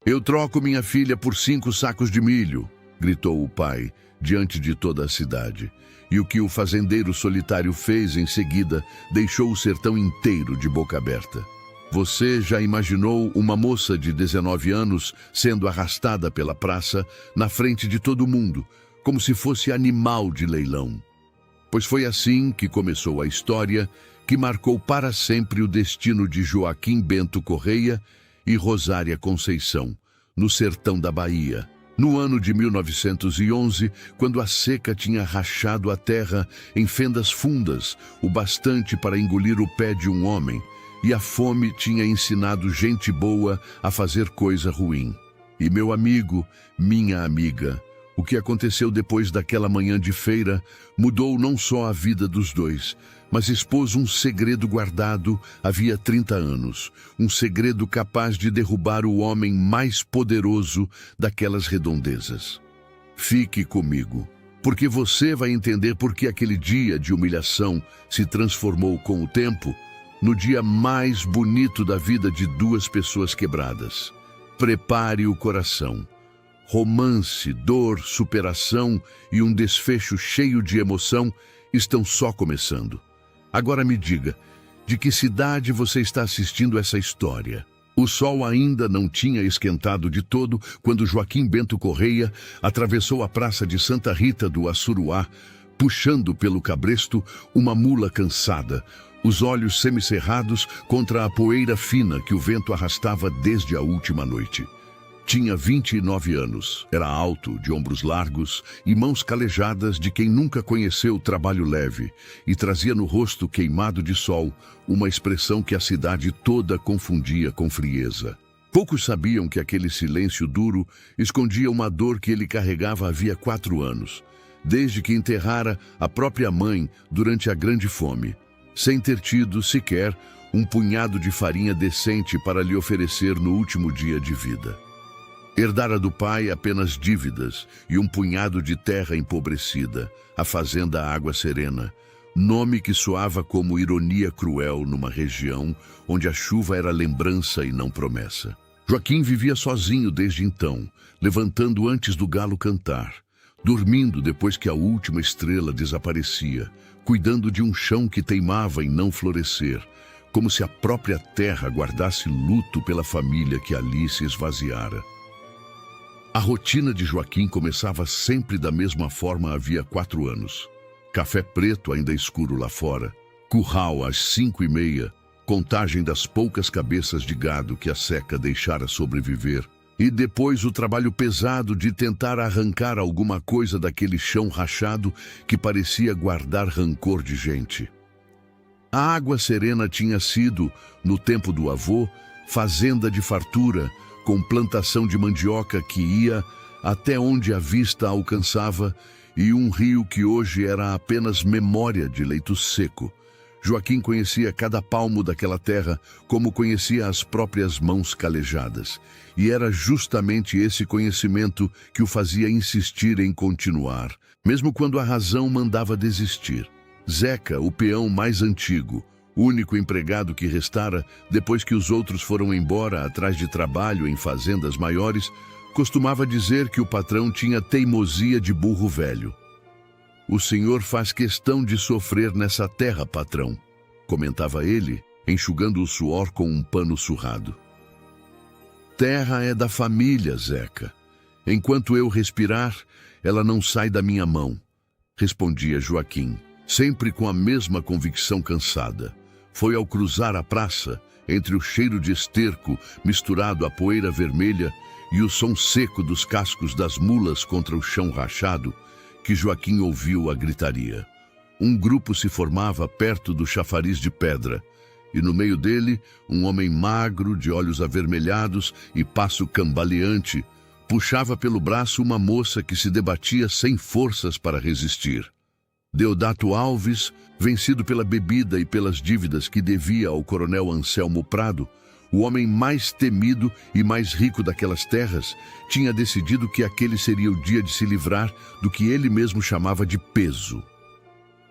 Eu troco minha filha por 5 sacos de milho, gritou o pai, diante de toda a cidade. E o que o fazendeiro solitário fez em seguida deixou o sertão inteiro de boca aberta. Você já imaginou uma moça de 19 anos sendo arrastada pela praça na frente de todo mundo, como se fosse animal de leilão? Pois foi assim que começou a história que marcou para sempre o destino de Joaquim Bento Correia e Rosária Conceição, no sertão da Bahia, no ano de 1911, quando a seca tinha rachado a terra em fendas fundas, o bastante para engolir o pé de um homem, e a fome tinha ensinado gente boa a fazer coisa ruim. E meu amigo, minha amiga, o que aconteceu depois daquela manhã de feira mudou não só a vida dos dois, mas expôs um segredo guardado havia 30 anos, um segredo capaz de derrubar o homem mais poderoso daquelas redondezas. Fique comigo, porque você vai entender por que aquele dia de humilhação se transformou com o tempo no dia mais bonito da vida de 2 pessoas quebradas. Prepare o coração. Romance, dor, superação e um desfecho cheio de emoção estão só começando. Agora me diga, de que cidade você está assistindo essa história? O sol ainda não tinha esquentado de todo quando Joaquim Bento Correia atravessou a praça de Santa Rita do Assuruá, puxando pelo cabresto uma mula cansada, os olhos semicerrados contra a poeira fina que o vento arrastava desde a última noite. Tinha 29 anos, era alto, de ombros largos e mãos calejadas de quem nunca conheceu trabalho leve, e trazia no rosto queimado de sol uma expressão que a cidade toda confundia com frieza. Poucos sabiam que aquele silêncio duro escondia uma dor que ele carregava havia 4 anos, desde que enterrara a própria mãe durante a Grande Fome, sem ter tido sequer um punhado de farinha decente para lhe oferecer no último dia de vida. Herdara do pai apenas dívidas e um punhado de terra empobrecida, a fazenda Água Serena, nome que soava como ironia cruel numa região onde a chuva era lembrança e não promessa. Joaquim vivia sozinho desde então, levantando antes do galo cantar, dormindo depois que a última estrela desaparecia, cuidando de um chão que teimava em não florescer, como se a própria terra guardasse luto pela família que ali se esvaziara. A rotina de Joaquim começava sempre da mesma forma havia 4 anos. Café preto ainda escuro lá fora, curral às 5h30, contagem das poucas cabeças de gado que a seca deixara sobreviver, e depois o trabalho pesado de tentar arrancar alguma coisa daquele chão rachado que parecia guardar rancor de gente. A Água Serena tinha sido, no tempo do avô, fazenda de fartura, com plantação de mandioca que ia até onde a vista alcançava e um rio que hoje era apenas memória de leito seco. Joaquim conhecia cada palmo daquela terra como conhecia as próprias mãos calejadas, e era justamente esse conhecimento que o fazia insistir em continuar, mesmo quando a razão mandava desistir. Zeca, o peão mais antigo, único empregado que restara depois que os outros foram embora atrás de trabalho em fazendas maiores, costumava dizer que o patrão tinha teimosia de burro velho. "O senhor faz questão de sofrer nessa terra, patrão", comentava ele, enxugando o suor com um pano surrado. "Terra é da família, Zeca. Enquanto eu respirar, ela não sai da minha mão", respondia Joaquim, sempre com a mesma convicção cansada. Foi ao cruzar a praça, entre o cheiro de esterco misturado à poeira vermelha e o som seco dos cascos das mulas contra o chão rachado, que Joaquim ouviu a gritaria. Um grupo se formava perto do chafariz de pedra, e no meio dele, um homem magro, de olhos avermelhados e passo cambaleante, puxava pelo braço uma moça que se debatia sem forças para resistir. Deodato Alves, vencido pela bebida e pelas dívidas que devia ao coronel Anselmo Prado, o homem mais temido e mais rico daquelas terras, tinha decidido que aquele seria o dia de se livrar do que ele mesmo chamava de peso.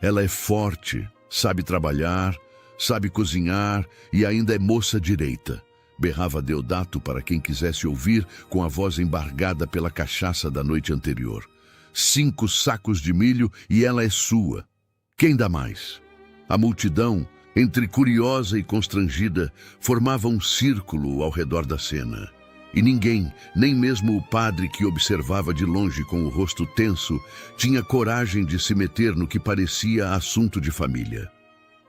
"Ela é forte, sabe trabalhar, sabe cozinhar e ainda é moça direita", berrava Deodato para quem quisesse ouvir, com a voz embargada pela cachaça da noite anterior. 5 sacos de milho e ela é sua. Quem dá mais? A multidão, entre curiosa e constrangida, formava um círculo ao redor da cena. E ninguém, nem mesmo o padre que observava de longe com o rosto tenso, tinha coragem de se meter no que parecia assunto de família.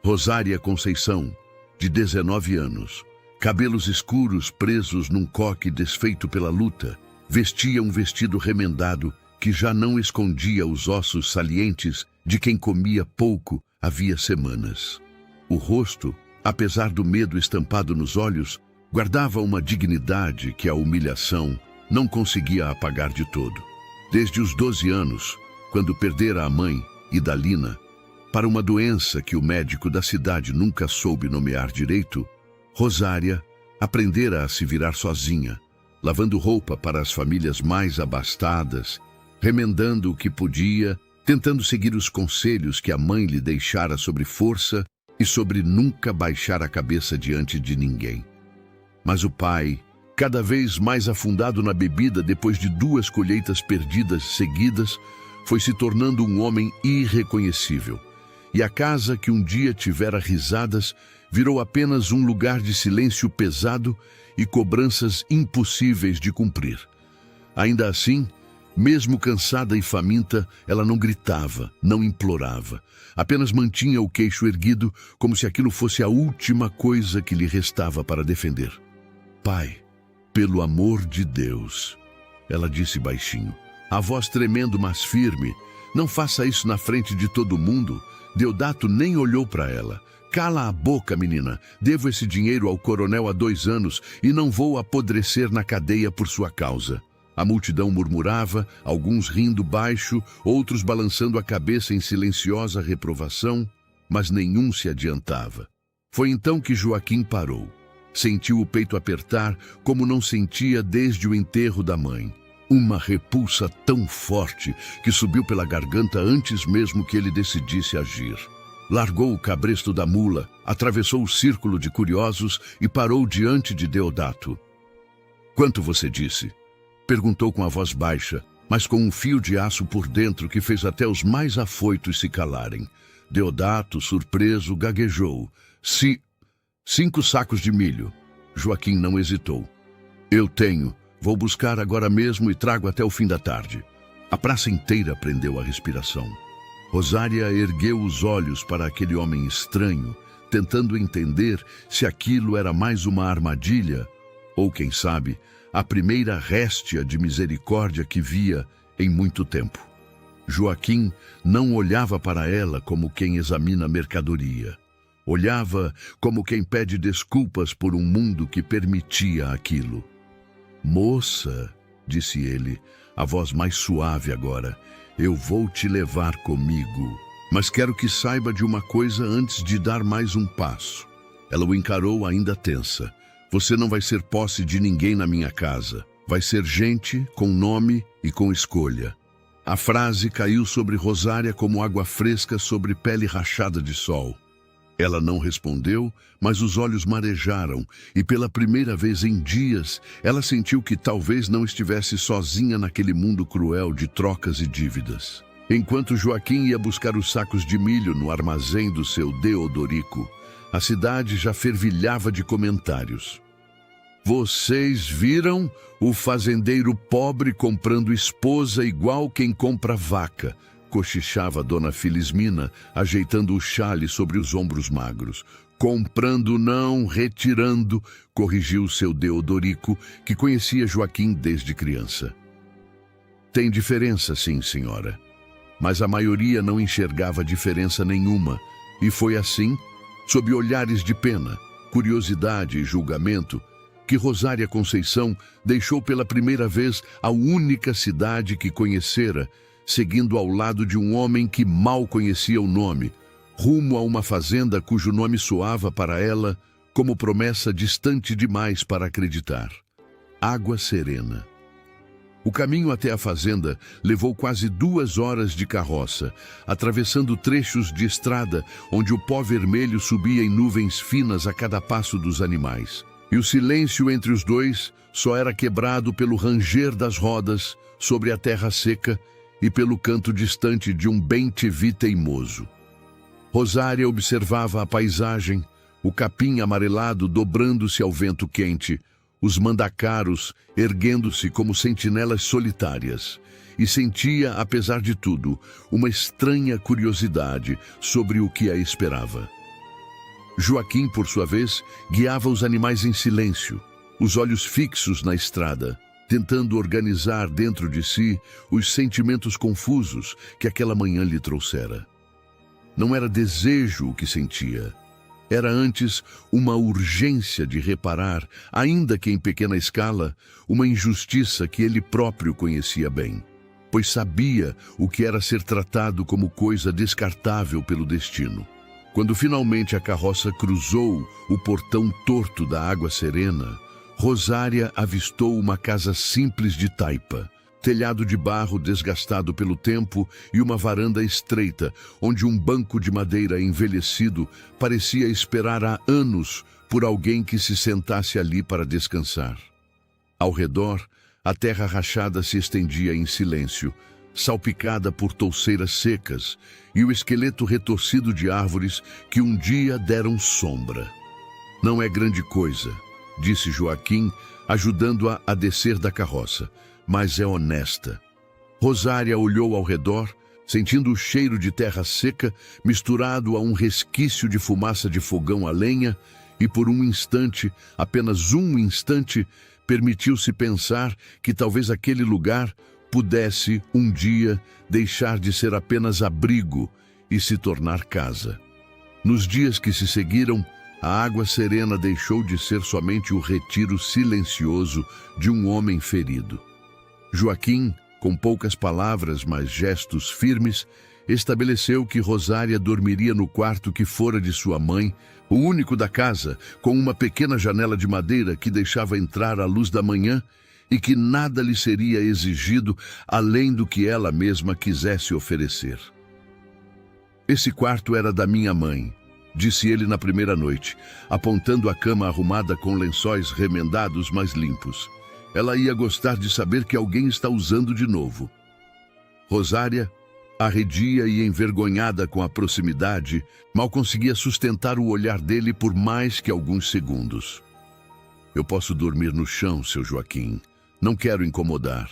Rosária Conceição, de 19 anos, cabelos escuros presos num coque desfeito pela luta, vestia um vestido remendado que já não escondia os ossos salientes de quem comia pouco havia semanas. O rosto, apesar do medo estampado nos olhos, guardava uma dignidade que a humilhação não conseguia apagar de todo. Desde os 12 anos, quando perdera a mãe, Idalina, para uma doença que o médico da cidade nunca soube nomear direito, Rosária aprendera a se virar sozinha, lavando roupa para as famílias mais abastadas, remendando o que podia, tentando seguir os conselhos que a mãe lhe deixara sobre força e sobre nunca baixar a cabeça diante de ninguém. Mas o pai, cada vez mais afundado na bebida depois de 2 colheitas perdidas seguidas, foi se tornando um homem irreconhecível. E a casa que um dia tivera risadas virou apenas um lugar de silêncio pesado e cobranças impossíveis de cumprir. Ainda assim, mesmo cansada e faminta, ela não gritava, não implorava. Apenas mantinha o queixo erguido, como se aquilo fosse a última coisa que lhe restava para defender. Pai, pelo amor de Deus, ela disse baixinho, a voz tremendo, mas firme. Não faça isso na frente de todo mundo. Deodato nem olhou para ela. Cala a boca, menina. Devo esse dinheiro ao coronel há 2 anos e não vou apodrecer na cadeia por sua causa. A multidão murmurava, alguns rindo baixo, outros balançando a cabeça em silenciosa reprovação, mas nenhum se adiantava. Foi então que Joaquim parou. Sentiu o peito apertar como não sentia desde o enterro da mãe. Uma repulsa tão forte que subiu pela garganta antes mesmo que ele decidisse agir. Largou o cabresto da mula, atravessou o círculo de curiosos e parou diante de Deodato. Quanto você disse? Perguntou com a voz baixa, mas com um fio de aço por dentro que fez até os mais afoitos se calarem. Deodato, surpreso, gaguejou. 5 sacos de milho. Joaquim não hesitou. Eu tenho. Vou buscar agora mesmo e trago até o fim da tarde. A praça inteira prendeu a respiração. Rosária ergueu os olhos para aquele homem estranho, tentando entender se aquilo era mais uma armadilha ou, quem sabe, a primeira réstia de misericórdia que via em muito tempo. Joaquim não olhava para ela como quem examina mercadoria. Olhava como quem pede desculpas por um mundo que permitia aquilo. Moça, disse ele, a voz mais suave agora, eu vou te levar comigo. Mas quero que saiba de uma coisa antes de dar mais um passo. Ela o encarou ainda tensa. Você não vai ser posse de ninguém na minha casa. Vai ser gente com nome e com escolha. A frase caiu sobre Rosária como água fresca sobre pele rachada de sol. Ela não respondeu, mas os olhos marejaram, e pela primeira vez em dias, ela sentiu que talvez não estivesse sozinha naquele mundo cruel de trocas e dívidas. Enquanto Joaquim ia buscar os sacos de milho no armazém do seu Deodorico, a cidade já fervilhava de comentários. Vocês viram o fazendeiro pobre comprando esposa igual quem compra vaca, cochichava Dona Filismina, ajeitando o chale sobre os ombros magros. Comprando não, retirando, corrigiu seu Deodorico, que conhecia Joaquim desde criança. Tem diferença, sim, senhora. Mas a maioria não enxergava diferença nenhuma, e foi assim, sob olhares de pena, curiosidade e julgamento, que Rosária Conceição deixou pela primeira vez a única cidade que conhecera, seguindo ao lado de um homem que mal conhecia o nome, rumo a uma fazenda cujo nome soava para ela como promessa distante demais para acreditar. Água Serena. O caminho até a fazenda levou quase 2 horas de carroça, atravessando trechos de estrada onde o pó vermelho subia em nuvens finas a cada passo dos animais. E o silêncio entre os dois só era quebrado pelo ranger das rodas sobre a terra seca e pelo canto distante de um bem-te-vi teimoso. Rosária observava a paisagem, o capim amarelado dobrando-se ao vento quente, os mandacaros erguendo-se como sentinelas solitárias, e sentia, apesar de tudo, uma estranha curiosidade sobre o que a esperava. Joaquim, por sua vez, guiava os animais em silêncio, os olhos fixos na estrada, tentando organizar dentro de si os sentimentos confusos que aquela manhã lhe trouxera. Não era desejo o que sentia. Era antes uma urgência de reparar, ainda que em pequena escala, uma injustiça que ele próprio conhecia bem, pois sabia o que era ser tratado como coisa descartável pelo destino. Quando finalmente a carroça cruzou o portão torto da Água Serena, Rosária avistou uma casa simples de taipa, telhado de barro desgastado pelo tempo e uma varanda estreita, onde um banco de madeira envelhecido parecia esperar há anos por alguém que se sentasse ali para descansar. Ao redor, a terra rachada se estendia em silêncio, salpicada por touceiras secas e o esqueleto retorcido de árvores que um dia deram sombra. Não é grande coisa, disse Joaquim, ajudando-a a descer da carroça, mas é honesta. Rosária olhou ao redor, sentindo o cheiro de terra seca misturado a um resquício de fumaça de fogão a lenha, e por um instante, apenas um instante, permitiu-se pensar que talvez aquele lugar pudesse, um dia, deixar de ser apenas abrigo e se tornar casa. Nos dias que se seguiram, a Água Serena deixou de ser somente o retiro silencioso de um homem ferido. Joaquim, com poucas palavras, mas gestos firmes, estabeleceu que Rosária dormiria no quarto que fora de sua mãe, o único da casa, com uma pequena janela de madeira que deixava entrar a luz da manhã e que nada lhe seria exigido além do que ela mesma quisesse oferecer. Esse quarto era da minha mãe, disse ele na primeira noite, apontando a cama arrumada com lençóis remendados mas limpos. Ela ia gostar de saber que alguém está usando de novo. Rosária, arredia e envergonhada com a proximidade, mal conseguia sustentar o olhar dele por mais que alguns segundos. Eu posso dormir no chão, seu Joaquim. Não quero incomodar.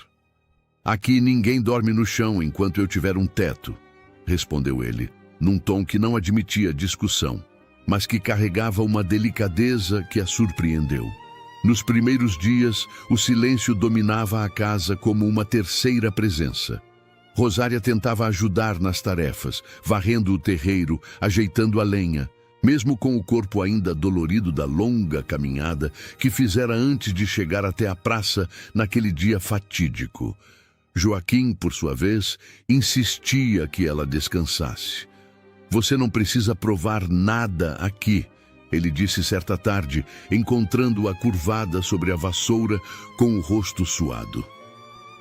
Aqui ninguém dorme no chão enquanto eu tiver um teto, respondeu ele, num tom que não admitia discussão, mas que carregava uma delicadeza que a surpreendeu. Nos primeiros dias, o silêncio dominava a casa como uma terceira presença. Rosária tentava ajudar nas tarefas, varrendo o terreiro, ajeitando a lenha, mesmo com o corpo ainda dolorido da longa caminhada que fizera antes de chegar até a praça naquele dia fatídico. Joaquim, por sua vez, insistia que ela descansasse. Você não precisa provar nada aqui, ele disse certa tarde, encontrando-a curvada sobre a vassoura com o rosto suado.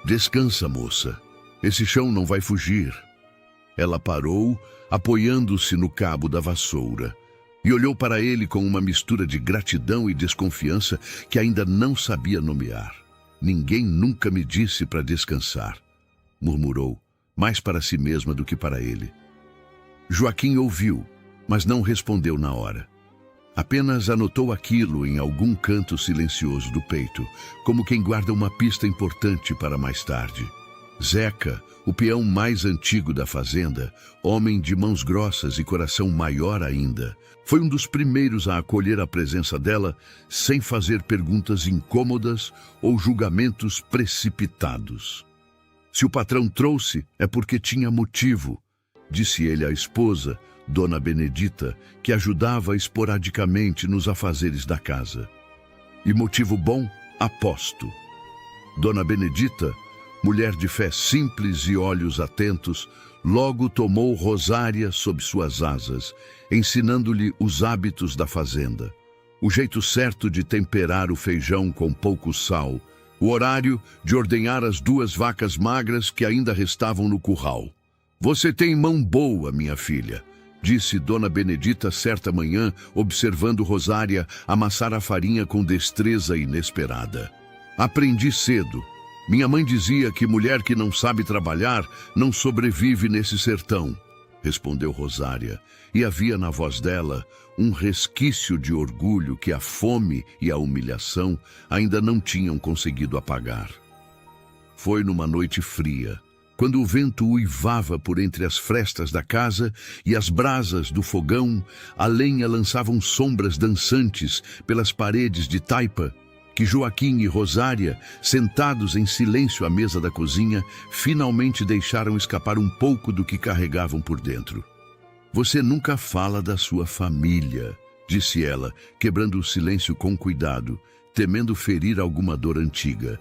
Descansa, moça. Esse chão não vai fugir. Ela parou, apoiando-se no cabo da vassoura, e olhou para ele com uma mistura de gratidão e desconfiança que ainda não sabia nomear. Ninguém nunca me disse para descansar, murmurou, mais para si mesma do que para ele. Joaquim ouviu, mas não respondeu na hora. Apenas anotou aquilo em algum canto silencioso do peito, como quem guarda uma pista importante para mais tarde. Zeca, o peão mais antigo da fazenda, homem de mãos grossas e coração maior ainda, foi um dos primeiros a acolher a presença dela sem fazer perguntas incômodas ou julgamentos precipitados. Se o patrão trouxe, é porque tinha motivo, disse ele à esposa, Dona Benedita, que ajudava esporadicamente nos afazeres da casa. E motivo bom, aposto. Dona Benedita, mulher de fé simples e olhos atentos, logo tomou Rosária sob suas asas, ensinando-lhe os hábitos da fazenda, o jeito certo de temperar o feijão com pouco sal, o horário de ordenhar as 2 vacas magras que ainda restavam no curral. Você tem mão boa, minha filha, disse Dona Benedita certa manhã, observando Rosária amassar a farinha com destreza inesperada. Aprendi cedo. Minha mãe dizia que mulher que não sabe trabalhar não sobrevive nesse sertão, respondeu Rosária, e havia na voz dela um resquício de orgulho que a fome e a humilhação ainda não tinham conseguido apagar. Foi numa noite fria, quando o vento uivava por entre as frestas da casa e as brasas do fogão, a lenha lançavam sombras dançantes pelas paredes de taipa, que Joaquim e Rosária, sentados em silêncio à mesa da cozinha, finalmente deixaram escapar um pouco do que carregavam por dentro. Você nunca fala da sua família, disse ela, quebrando o silêncio com cuidado, temendo ferir alguma dor antiga.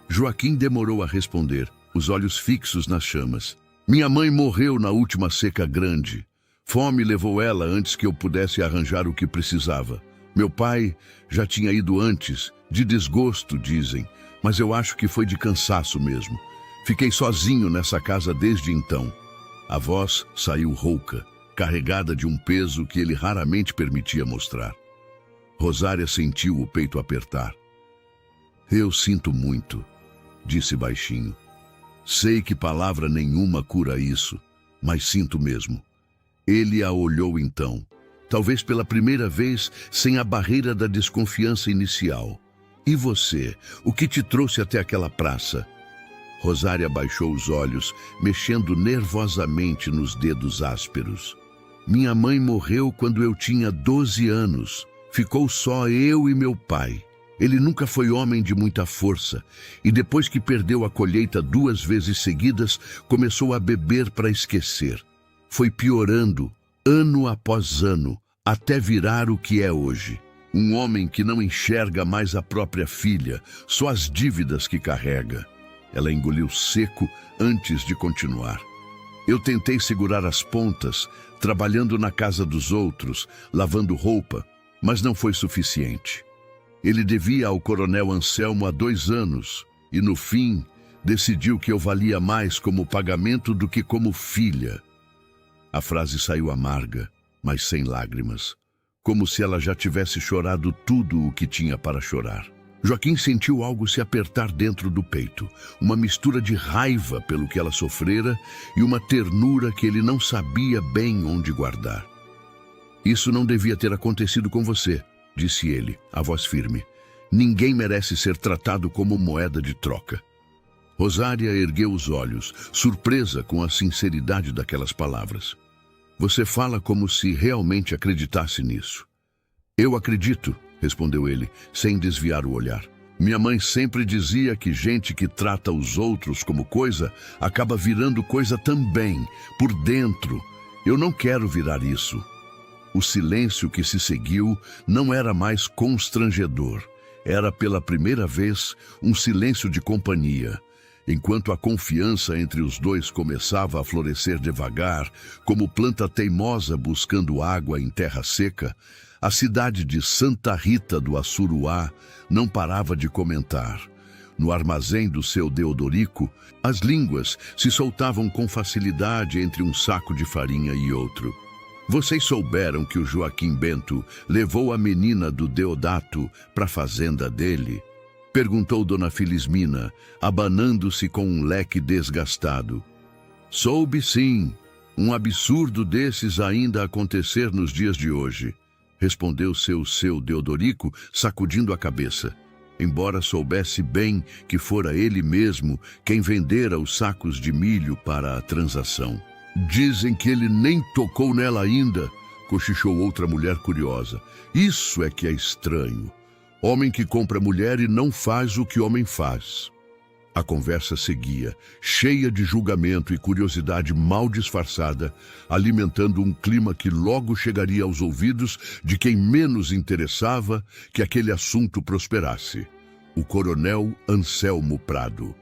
Joaquim demorou a responder, os olhos fixos nas chamas. Minha mãe morreu na última seca grande. Fome levou ela antes que eu pudesse arranjar o que precisava. Meu pai já tinha ido antes, de desgosto, dizem, mas eu acho que foi de cansaço mesmo. Fiquei sozinho nessa casa desde então. A voz saiu rouca, carregada de um peso que ele raramente permitia mostrar. Rosária sentiu o peito apertar. Eu sinto muito, disse baixinho. Sei que palavra nenhuma cura isso, mas sinto mesmo. Ele a olhou então, talvez pela primeira vez sem a barreira da desconfiança inicial. E você, o que te trouxe até aquela praça? Rosária baixou os olhos, mexendo nervosamente nos dedos ásperos. Minha mãe morreu quando eu tinha 12 anos. Ficou só eu e meu pai. Ele nunca foi homem de muita força, e depois que perdeu a colheita 2 vezes seguidas, começou a beber para esquecer. Foi piorando, ano após ano, até virar o que é hoje. Um homem que não enxerga mais a própria filha, só as dívidas que carrega. Ela engoliu seco antes de continuar. Eu tentei segurar as pontas, trabalhando na casa dos outros, lavando roupa, mas não foi suficiente. Ele devia ao coronel Anselmo há 2 anos e, no fim, decidiu que eu valia mais como pagamento do que como filha. A frase saiu amarga, mas sem lágrimas, como se ela já tivesse chorado tudo o que tinha para chorar. Joaquim sentiu algo se apertar dentro do peito, uma mistura de raiva pelo que ela sofrera e uma ternura que ele não sabia bem onde guardar. Isso não devia ter acontecido com você, disse ele, a voz firme. Ninguém merece ser tratado como moeda de troca. Rosária ergueu os olhos, surpresa com a sinceridade daquelas palavras. Você fala como se realmente acreditasse nisso. Eu acredito, respondeu ele, sem desviar o olhar. Minha mãe sempre dizia que gente que trata os outros como coisa acaba virando coisa também, por dentro. Eu não quero virar isso. O silêncio que se seguiu não era mais constrangedor. Era pela primeira vez um silêncio de companhia. Enquanto a confiança entre os dois começava a florescer devagar, como planta teimosa buscando água em terra seca, a cidade de Santa Rita do Assuruá não parava de comentar. No armazém do seu Deodorico, as línguas se soltavam com facilidade entre um saco de farinha e outro. Vocês souberam que o Joaquim Bento levou a menina do Deodato para a fazenda dele? Perguntou Dona Felismina, abanando-se com um leque desgastado. Soube sim, um absurdo desses ainda acontecer nos dias de hoje, respondeu seu Deodorico, sacudindo a cabeça. Embora soubesse bem que fora ele mesmo quem vendera os sacos de milho para a transação. Dizem que ele nem tocou nela ainda, cochichou outra mulher curiosa. Isso é que é estranho. Homem que compra mulher e não faz o que homem faz. A conversa seguia, cheia de julgamento e curiosidade mal disfarçada, alimentando um clima que logo chegaria aos ouvidos de quem menos interessava que aquele assunto prosperasse. O coronel Anselmo Prado.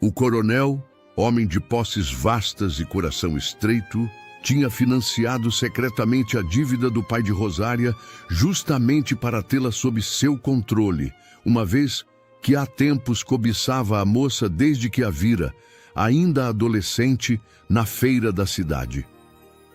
O coronel, homem de posses vastas e coração estreito, tinha financiado secretamente a dívida do pai de Rosária justamente para tê-la sob seu controle, uma vez que há tempos cobiçava a moça desde que a vira, ainda adolescente, na feira da cidade.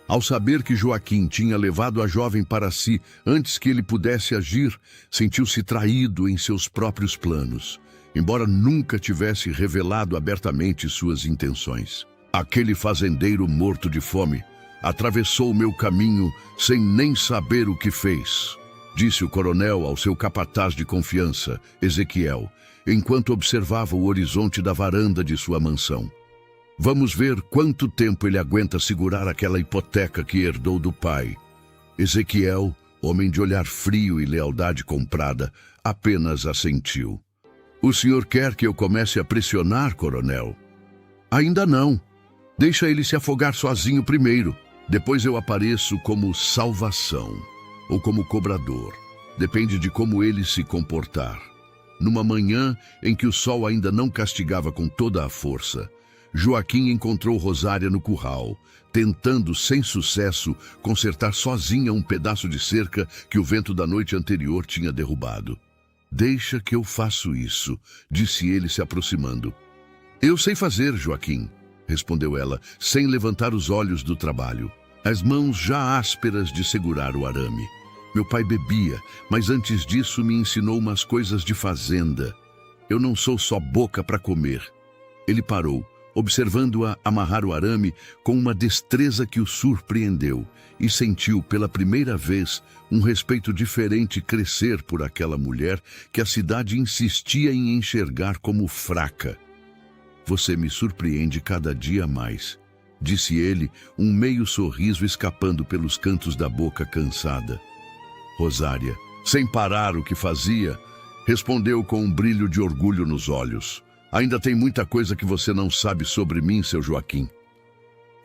Ao saber que Joaquim tinha levado a jovem para si antes que ele pudesse agir, sentiu-se traído em seus próprios planos, embora nunca tivesse revelado abertamente suas intenções. Aquele fazendeiro morto de fome atravessou meu caminho sem nem saber o que fez, disse o coronel ao seu capataz de confiança, Ezequiel, enquanto observava o horizonte da varanda de sua mansão. Vamos ver quanto tempo ele aguenta segurar aquela hipoteca que herdou do pai. Ezequiel, homem de olhar frio e lealdade comprada, apenas assentiu. O senhor quer que eu comece a pressionar, coronel? Ainda não. Deixa ele se afogar sozinho primeiro. Depois eu apareço como salvação ou como cobrador. Depende de como ele se comportar. Numa manhã em que o sol ainda não castigava com toda a força, Joaquim encontrou Rosária no curral, tentando, sem sucesso, consertar sozinha um pedaço de cerca que o vento da noite anterior tinha derrubado. Deixa que eu faço isso, disse ele se aproximando. Eu sei fazer, Joaquim, respondeu ela, sem levantar os olhos do trabalho, as mãos já ásperas de segurar o arame. Meu pai bebia, mas antes disso me ensinou umas coisas de fazenda. Eu não sou só boca para comer. Ele parou, observando-a amarrar o arame com uma destreza que o surpreendeu, e sentiu pela primeira vez um respeito diferente crescer por aquela mulher que a cidade insistia em enxergar como fraca. Você me surpreende cada dia mais, disse ele, um meio sorriso escapando pelos cantos da boca cansada. Rosária, sem parar o que fazia, respondeu com um brilho de orgulho nos olhos. Ainda tem muita coisa que você não sabe sobre mim, seu Joaquim.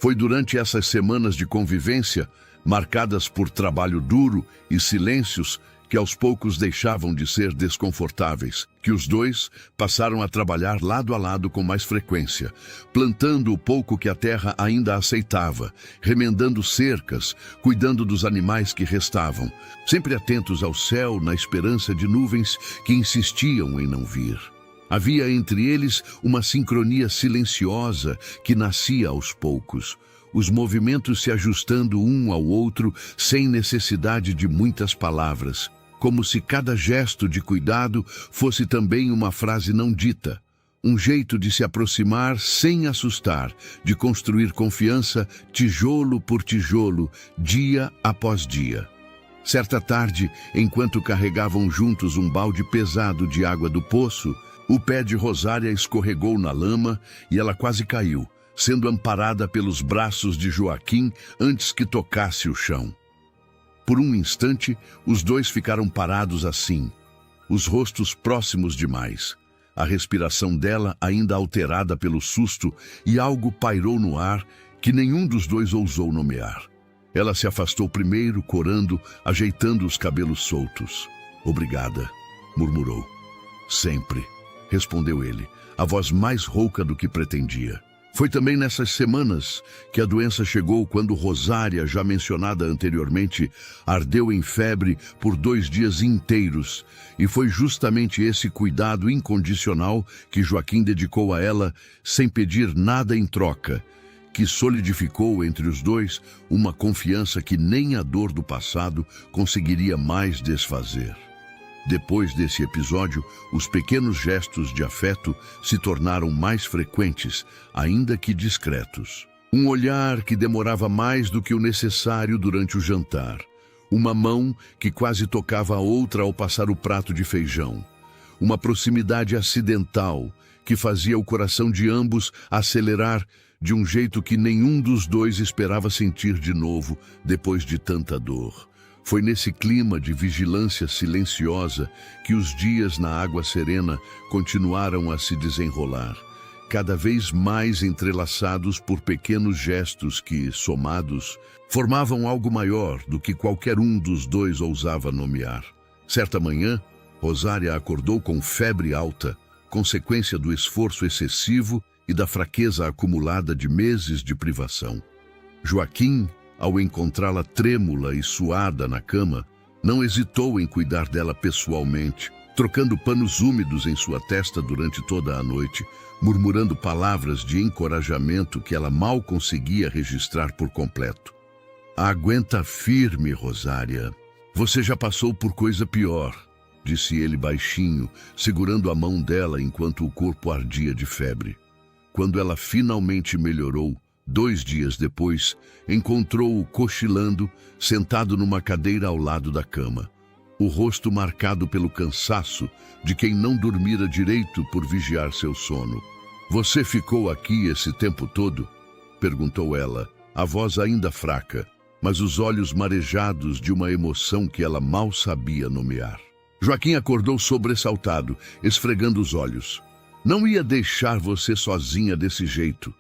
Foi durante essas semanas de convivência, marcadas por trabalho duro e silêncios, que aos poucos deixavam de ser desconfortáveis, que os dois passaram a trabalhar lado a lado com mais frequência, plantando o pouco que a terra ainda aceitava, remendando cercas, cuidando dos animais que restavam, sempre atentos ao céu na esperança de nuvens que insistiam em não vir. Havia entre eles uma sincronia silenciosa que nascia aos poucos, os movimentos se ajustando um ao outro sem necessidade de muitas palavras, como se cada gesto de cuidado fosse também uma frase não dita, um jeito de se aproximar sem assustar, de construir confiança tijolo por tijolo, dia após dia. Certa tarde, enquanto carregavam juntos um balde pesado de água do poço, o pé de Rosária escorregou na lama e ela quase caiu, sendo amparada pelos braços de Joaquim antes que tocasse o chão. Por um instante, os dois ficaram parados assim, os rostos próximos demais, a respiração dela ainda alterada pelo susto, e algo pairou no ar que nenhum dos dois ousou nomear. Ela se afastou primeiro, corando, ajeitando os cabelos soltos. Obrigada, murmurou. Sempre, respondeu ele, a voz mais rouca do que pretendia. Foi também nessas semanas que a doença chegou quando Rosária, já mencionada anteriormente, ardeu em febre por 2 dias inteiros, e foi justamente esse cuidado incondicional que Joaquim dedicou a ela, sem pedir nada em troca, que solidificou entre os dois uma confiança que nem a dor do passado conseguiria mais desfazer. Depois desse episódio, os pequenos gestos de afeto se tornaram mais frequentes, ainda que discretos. Um olhar que demorava mais do que o necessário durante o jantar. Uma mão que quase tocava a outra ao passar o prato de feijão. Uma proximidade acidental que fazia o coração de ambos acelerar de um jeito que nenhum dos dois esperava sentir de novo depois de tanta dor. Foi nesse clima de vigilância silenciosa que os dias na água serena continuaram a se desenrolar, cada vez mais entrelaçados por pequenos gestos que, somados, formavam algo maior do que qualquer um dos dois ousava nomear. Certa manhã, Rosária acordou com febre alta, consequência do esforço excessivo e da fraqueza acumulada de meses de privação. Joaquim, ao encontrá-la trêmula e suada na cama, não hesitou em cuidar dela pessoalmente, trocando panos úmidos em sua testa durante toda a noite, murmurando palavras de encorajamento que ela mal conseguia registrar por completo. Aguenta firme, Rosária. Você já passou por coisa pior, disse ele baixinho, segurando a mão dela enquanto o corpo ardia de febre. Quando ela finalmente melhorou, 2 dias depois, encontrou-o cochilando, sentado numa cadeira ao lado da cama. O rosto marcado pelo cansaço de quem não dormira direito por vigiar seu sono. Você ficou aqui esse tempo todo? Perguntou ela, a voz ainda fraca, mas os olhos marejados de uma emoção que ela mal sabia nomear. Joaquim acordou sobressaltado, esfregando os olhos. Não ia deixar você sozinha desse jeito.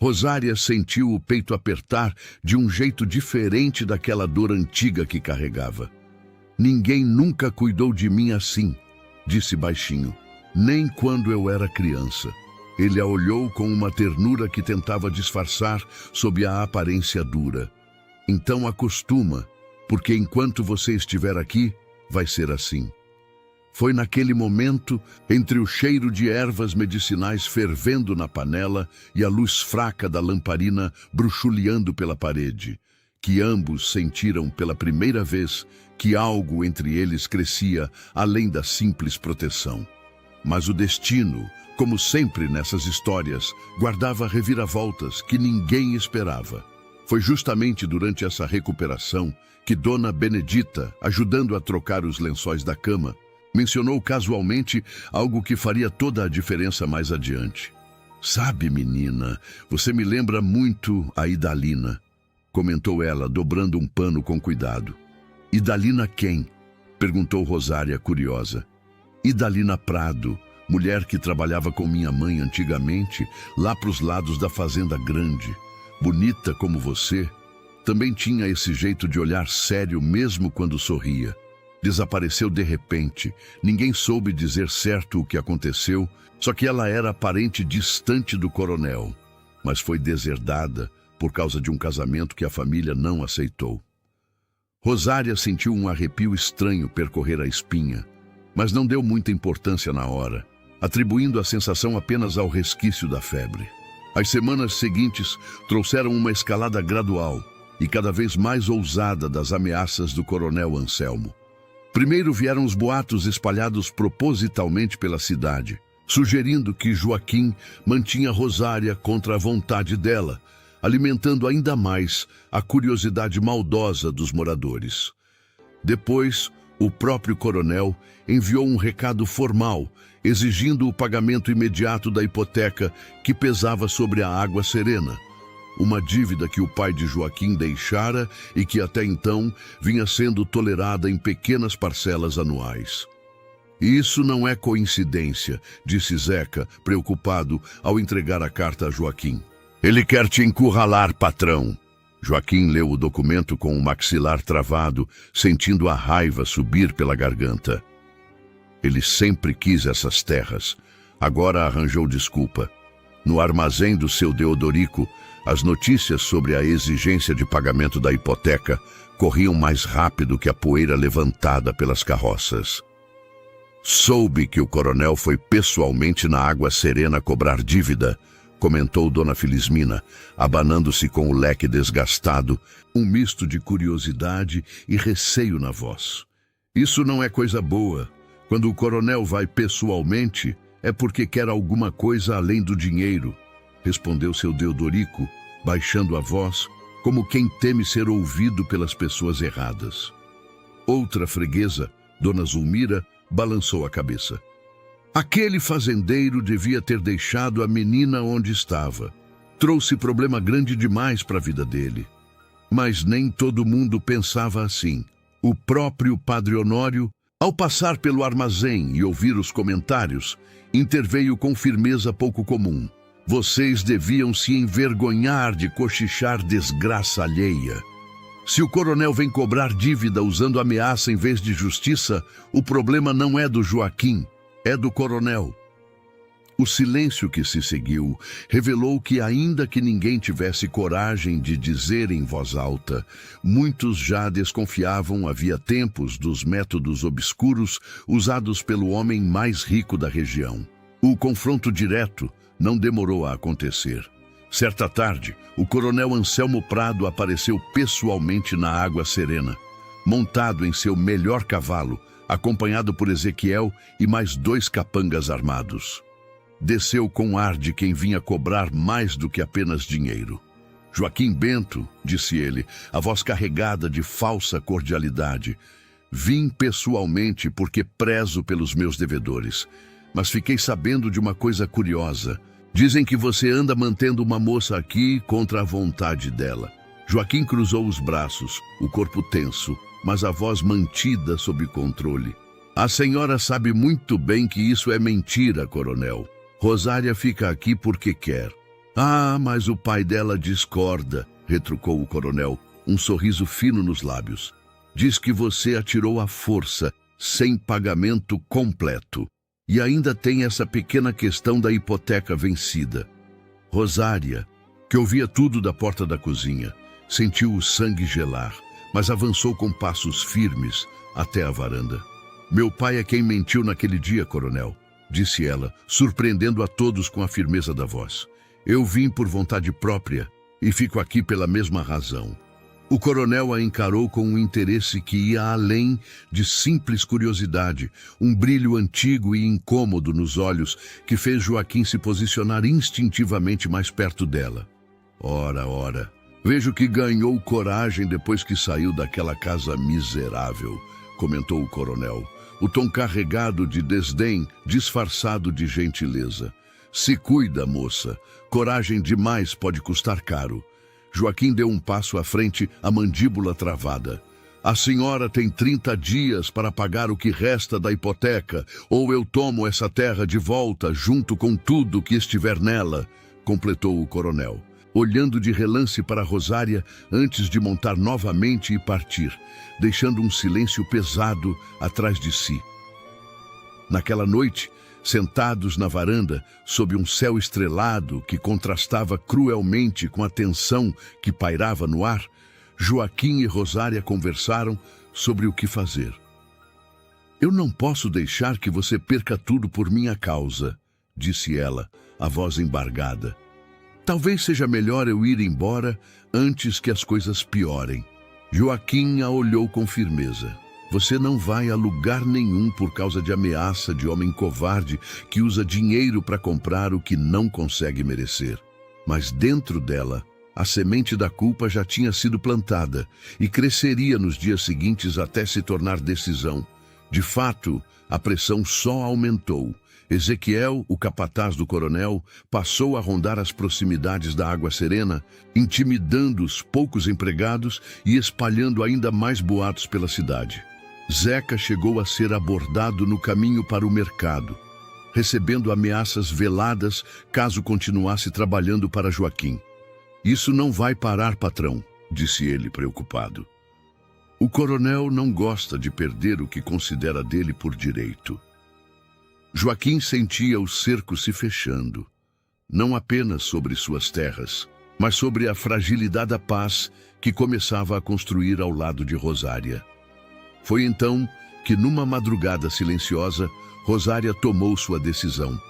Rosária sentiu o peito apertar de um jeito diferente daquela dor antiga que carregava. Ninguém nunca cuidou de mim assim, disse baixinho, nem quando eu era criança. Ele a olhou com uma ternura que tentava disfarçar sob a aparência dura. Então acostuma, porque enquanto você estiver aqui, vai ser assim. Foi naquele momento, entre o cheiro de ervas medicinais fervendo na panela e a luz fraca da lamparina bruxuleando pela parede, que ambos sentiram pela primeira vez que algo entre eles crescia além da simples proteção. Mas o destino, como sempre nessas histórias, guardava reviravoltas que ninguém esperava. Foi justamente durante essa recuperação que Dona Benedita, ajudando a trocar os lençóis da cama, mencionou casualmente algo que faria toda a diferença mais adiante. Sabe, menina, você me lembra muito a Idalina, comentou ela, dobrando um pano com cuidado. Idalina quem? Perguntou Rosária, curiosa. Idalina Prado, mulher que trabalhava com minha mãe antigamente, lá pros lados da Fazenda Grande. Bonita como você, também tinha esse jeito de olhar sério mesmo quando sorria. Desapareceu de repente, ninguém soube dizer certo o que aconteceu, só que ela era parente distante do coronel, mas foi deserdada por causa de um casamento que a família não aceitou. Rosária sentiu um arrepio estranho percorrer a espinha, mas não deu muita importância na hora, atribuindo a sensação apenas ao resquício da febre. As semanas seguintes trouxeram uma escalada gradual e cada vez mais ousada das ameaças do coronel Anselmo. Primeiro vieram os boatos espalhados propositalmente pela cidade, sugerindo que Joaquim mantinha Rosária contra a vontade dela, alimentando ainda mais a curiosidade maldosa dos moradores. Depois, o próprio coronel enviou um recado formal, exigindo o pagamento imediato da hipoteca que pesava sobre a Água Serena, uma dívida que o pai de Joaquim deixara e que até então vinha sendo tolerada em pequenas parcelas anuais. Isso não é coincidência, disse Zeca, preocupado ao entregar a carta a Joaquim. Ele quer te encurralar, patrão. Joaquim leu o documento com o maxilar travado, sentindo a raiva subir pela garganta. Ele sempre quis essas terras. Agora arranjou desculpa. No armazém do seu Deodorico, as notícias sobre a exigência de pagamento da hipoteca corriam mais rápido que a poeira levantada pelas carroças. Soube que o coronel foi pessoalmente na Água Serena cobrar dívida, comentou Dona Felismina, abanando-se com o leque desgastado, um misto de curiosidade e receio na voz. Isso não é coisa boa. Quando o coronel vai pessoalmente, é porque quer alguma coisa além do dinheiro, respondeu seu Deodorico, baixando a voz, como quem teme ser ouvido pelas pessoas erradas. Outra freguesa, Dona Zulmira, balançou a cabeça. Aquele fazendeiro devia ter deixado a menina onde estava. Trouxe problema grande demais para a vida dele. Mas nem todo mundo pensava assim. O próprio Padre Honório, ao passar pelo armazém e ouvir os comentários, interveio com firmeza pouco comum. Vocês deviam se envergonhar de cochichar desgraça alheia. Se o coronel vem cobrar dívida usando ameaça em vez de justiça, o problema não é do Joaquim, é do coronel. O silêncio que se seguiu revelou que, ainda que ninguém tivesse coragem de dizer em voz alta, muitos já desconfiavam havia tempos dos métodos obscuros usados pelo homem mais rico da região. O confronto direto não demorou a acontecer. Certa tarde, o coronel Anselmo Prado apareceu pessoalmente na Água Serena, montado em seu melhor cavalo, acompanhado por Ezequiel e mais 2 capangas armados. Desceu com ar de quem vinha cobrar mais do que apenas dinheiro. Joaquim Bento, disse ele, a voz carregada de falsa cordialidade, vim pessoalmente porque prezo pelos meus devedores, mas fiquei sabendo de uma coisa curiosa. Dizem que você anda mantendo uma moça aqui contra a vontade dela. Joaquim cruzou os braços, o corpo tenso, mas a voz mantida sob controle. A senhora sabe muito bem que isso é mentira, coronel. Rosária fica aqui porque quer. Ah, mas o pai dela discorda, retrucou o coronel, um sorriso fino nos lábios. Diz que você atirou à força, sem pagamento completo. E ainda tem essa pequena questão da hipoteca vencida. Rosária, que ouvia tudo da porta da cozinha, sentiu o sangue gelar, mas avançou com passos firmes até a varanda. Meu pai é quem mentiu naquele dia, coronel, disse ela, surpreendendo a todos com a firmeza da voz. Eu vim por vontade própria e fico aqui pela mesma razão. O coronel a encarou com um interesse que ia além de simples curiosidade, um brilho antigo e incômodo nos olhos que fez Joaquim se posicionar instintivamente mais perto dela. Ora, vejo que ganhou coragem depois que saiu daquela casa miserável, comentou o coronel, o tom carregado de desdém disfarçado de gentileza. Se cuida, moça. Coragem demais pode custar caro. Joaquim deu um passo à frente, a mandíbula travada. A senhora tem 30 dias para pagar o que resta da hipoteca, ou eu tomo essa terra de volta junto com tudo que estiver nela, completou o coronel, olhando de relance para Rosária antes de montar novamente e partir, deixando um silêncio pesado atrás de si. Naquela noite, sentados na varanda, sob um céu estrelado que contrastava cruelmente com a tensão que pairava no ar, Joaquim e Rosária conversaram sobre o que fazer. Eu não posso deixar que você perca tudo por minha causa, disse ela, a voz embargada. Talvez seja melhor eu ir embora antes que as coisas piorem. Joaquim a olhou com firmeza. Você não vai a lugar nenhum por causa de ameaça de homem covarde que usa dinheiro para comprar o que não consegue merecer. Mas dentro dela, a semente da culpa já tinha sido plantada e cresceria nos dias seguintes até se tornar decisão. De fato, a pressão só aumentou. Ezequiel, o capataz do coronel, passou a rondar as proximidades da Água Serena, intimidando os poucos empregados e espalhando ainda mais boatos pela cidade. Zeca chegou a ser abordado no caminho para o mercado, recebendo ameaças veladas caso continuasse trabalhando para Joaquim. Isso não vai parar, patrão, disse ele preocupado. O coronel não gosta de perder o que considera dele por direito. Joaquim sentia o cerco se fechando, não apenas sobre suas terras, mas sobre a fragilidade da paz que começava a construir ao lado de Rosária. Foi então que, numa madrugada silenciosa, Rosária tomou sua decisão.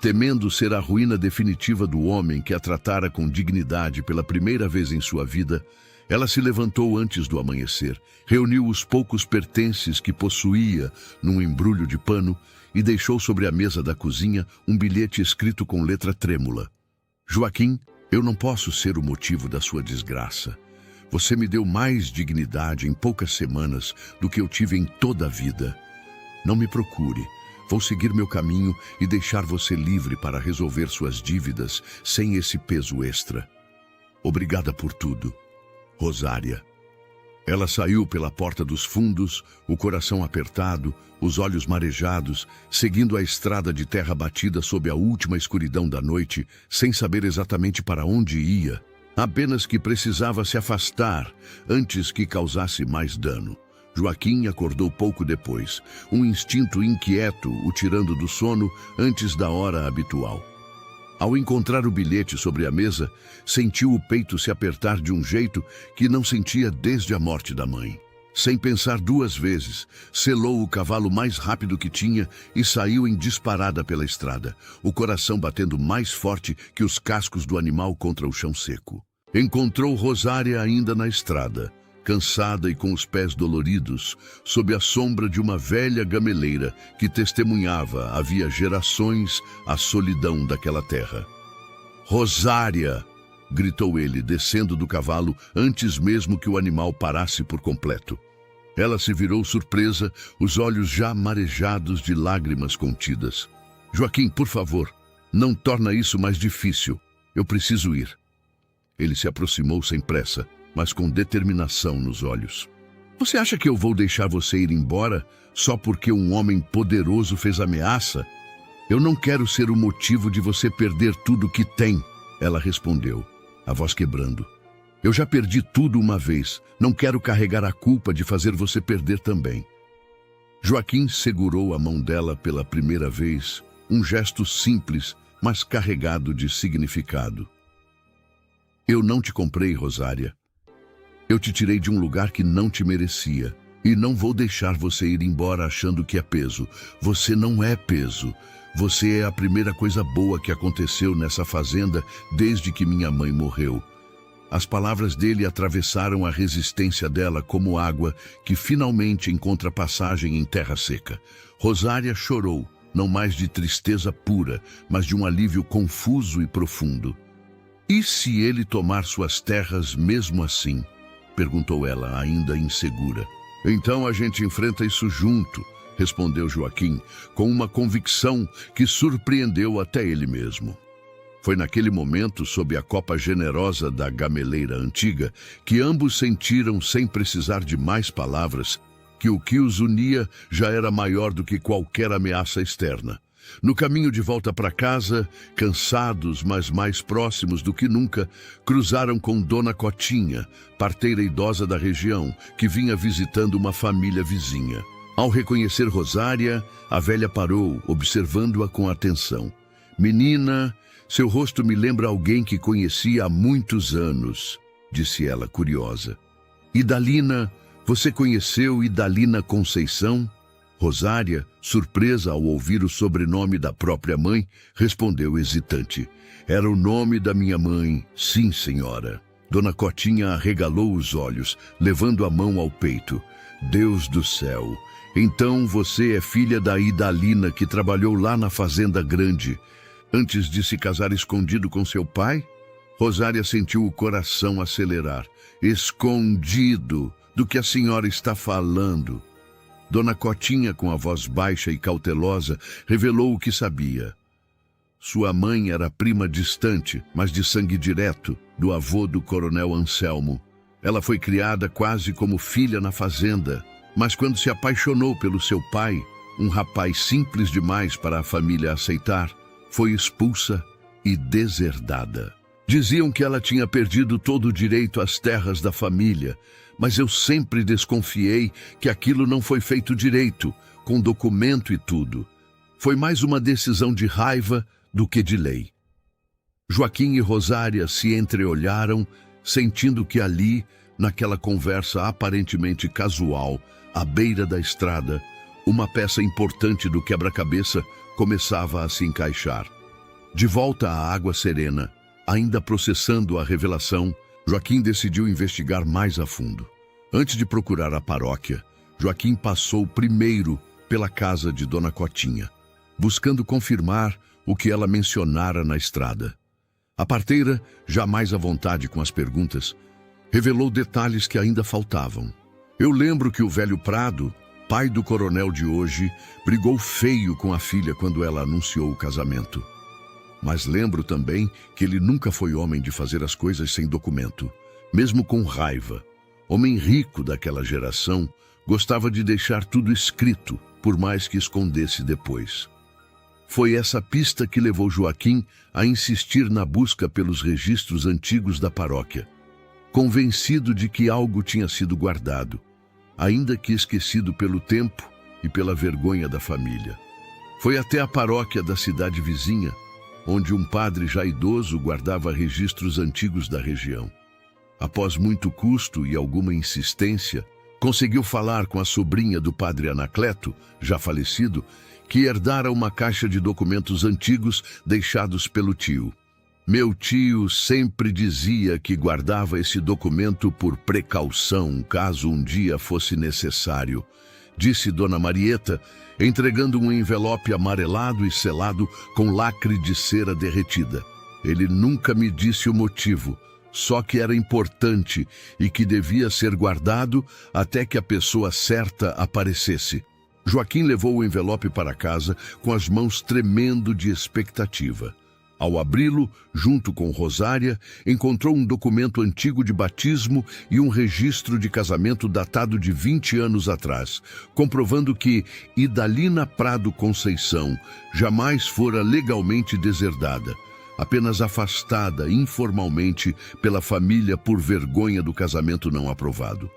Temendo ser a ruína definitiva do homem que a tratara com dignidade pela primeira vez em sua vida, ela se levantou antes do amanhecer, reuniu os poucos pertences que possuía num embrulho de pano e deixou sobre a mesa da cozinha um bilhete escrito com letra trêmula. Joaquim, eu não posso ser o motivo da sua desgraça. Você me deu mais dignidade em poucas semanas do que eu tive em toda a vida. Não me procure. Vou seguir meu caminho e deixar você livre para resolver suas dívidas sem esse peso extra. Obrigada por tudo. Rosária. Ela saiu pela porta dos fundos, o coração apertado, os olhos marejados, seguindo a estrada de terra batida sob a última escuridão da noite, sem saber exatamente para onde ia. Apenas que precisava se afastar antes que causasse mais dano. Joaquim acordou pouco depois, um instinto inquieto o tirando do sono antes da hora habitual. Ao encontrar o bilhete sobre a mesa, sentiu o peito se apertar de um jeito que não sentia desde a morte da mãe. Sem pensar duas vezes, selou o cavalo mais rápido que tinha e saiu em disparada pela estrada, o coração batendo mais forte que os cascos do animal contra o chão seco. Encontrou Rosária ainda na estrada, cansada e com os pés doloridos, sob a sombra de uma velha gameleira que testemunhava havia gerações a solidão daquela terra. "Rosária!" gritou ele, descendo do cavalo antes mesmo que o animal parasse por completo. Ela se virou surpresa, os olhos já marejados de lágrimas contidas. "Joaquim, por favor, não torna isso mais difícil. Eu preciso ir." Ele se aproximou sem pressa, mas com determinação nos olhos. "Você acha que eu vou deixar você ir embora só porque um homem poderoso fez ameaça? Eu não quero ser o motivo de você perder tudo que tem." Ela respondeu, a voz quebrando. "Eu já perdi tudo uma vez. Não quero carregar a culpa de fazer você perder também." Joaquim segurou a mão dela pela primeira vez, um gesto simples, mas carregado de significado. "Eu não te comprei, Rosária. Eu te tirei de um lugar que não te merecia. E não vou deixar você ir embora achando que é peso. Você não é peso. Você é a primeira coisa boa que aconteceu nessa fazenda desde que minha mãe morreu." As palavras dele atravessaram a resistência dela como água que finalmente encontra passagem em terra seca. Rosária chorou, não mais de tristeza pura, mas de um alívio confuso e profundo. "E se ele tomar suas terras mesmo assim?" perguntou ela, ainda insegura. "Então a gente enfrenta isso junto", respondeu Joaquim, com uma convicção que surpreendeu até ele mesmo. Foi naquele momento, sob a copa generosa da gameleira antiga, que ambos sentiram, sem precisar de mais palavras, que o que os unia já era maior do que qualquer ameaça externa. No caminho de volta para casa, cansados, mas mais próximos do que nunca, cruzaram com Dona Cotinha, parteira idosa da região, que vinha visitando uma família vizinha. Ao reconhecer Rosária, a velha parou, observando-a com atenção. "Menina, seu rosto me lembra alguém que conheci há muitos anos", disse ela, curiosa. "Idalina, você conheceu Idalina Conceição?" Rosária, surpresa ao ouvir o sobrenome da própria mãe, respondeu hesitante. "Era o nome da minha mãe, sim, senhora." Dona Cotinha arregalou os olhos, levando a mão ao peito. "Deus do céu! Então você é filha da Idalina que trabalhou lá na Fazenda Grande, antes de se casar escondido com seu pai?" Rosária sentiu o coração acelerar. "Escondido? Do que a senhora está falando?" Dona Cotinha, com a voz baixa e cautelosa, revelou o que sabia. Sua mãe era prima distante, mas de sangue direto, do avô do coronel Anselmo. Ela foi criada quase como filha na fazenda, mas quando se apaixonou pelo seu pai, um rapaz simples demais para a família aceitar, foi expulsa e deserdada. Diziam que ela tinha perdido todo o direito às terras da família, mas eu sempre desconfiei que aquilo não foi feito direito, com documento e tudo. Foi mais uma decisão de raiva do que de lei. Joaquim e Rosária se entreolharam, sentindo que ali, naquela conversa aparentemente casual, à beira da estrada, uma peça importante do quebra-cabeça começava a se encaixar. De volta à água serena, ainda processando a revelação, Joaquim decidiu investigar mais a fundo. Antes de procurar a paróquia, Joaquim passou primeiro pela casa de Dona Cotinha, buscando confirmar o que ela mencionara na estrada. A parteira, já mais à vontade com as perguntas, revelou detalhes que ainda faltavam. "Eu lembro que o velho Prado, pai do coronel de hoje, brigou feio com a filha quando ela anunciou o casamento. Mas lembro também que ele nunca foi homem de fazer as coisas sem documento, mesmo com raiva. Homem rico daquela geração, gostava de deixar tudo escrito, por mais que escondesse depois." Foi essa pista que levou Joaquim a insistir na busca pelos registros antigos da paróquia, convencido de que algo tinha sido guardado, ainda que esquecido pelo tempo e pela vergonha da família. Foi até a paróquia da cidade vizinha, onde um padre já idoso guardava registros antigos da região. Após muito custo e alguma insistência, Conseguiu falar com a sobrinha do padre Anacleto, já falecido, que herdara uma caixa de documentos antigos deixados pelo tio. Meu tio sempre dizia que guardava esse documento por precaução, caso um dia fosse necessário, disse Dona Marieta, entregando um envelope amarelado e selado com lacre de cera derretida. Ele nunca me disse o motivo, só que era importante e que devia ser guardado até que a pessoa certa aparecesse. Joaquim levou o envelope para casa com as mãos tremendo de expectativa. Ao abri-lo, junto com Rosária, encontrou um documento antigo de batismo e um registro de casamento datado de 20 anos atrás, comprovando que Idalina Prado Conceição jamais fora legalmente deserdada, apenas afastada informalmente pela família por vergonha do casamento não aprovado.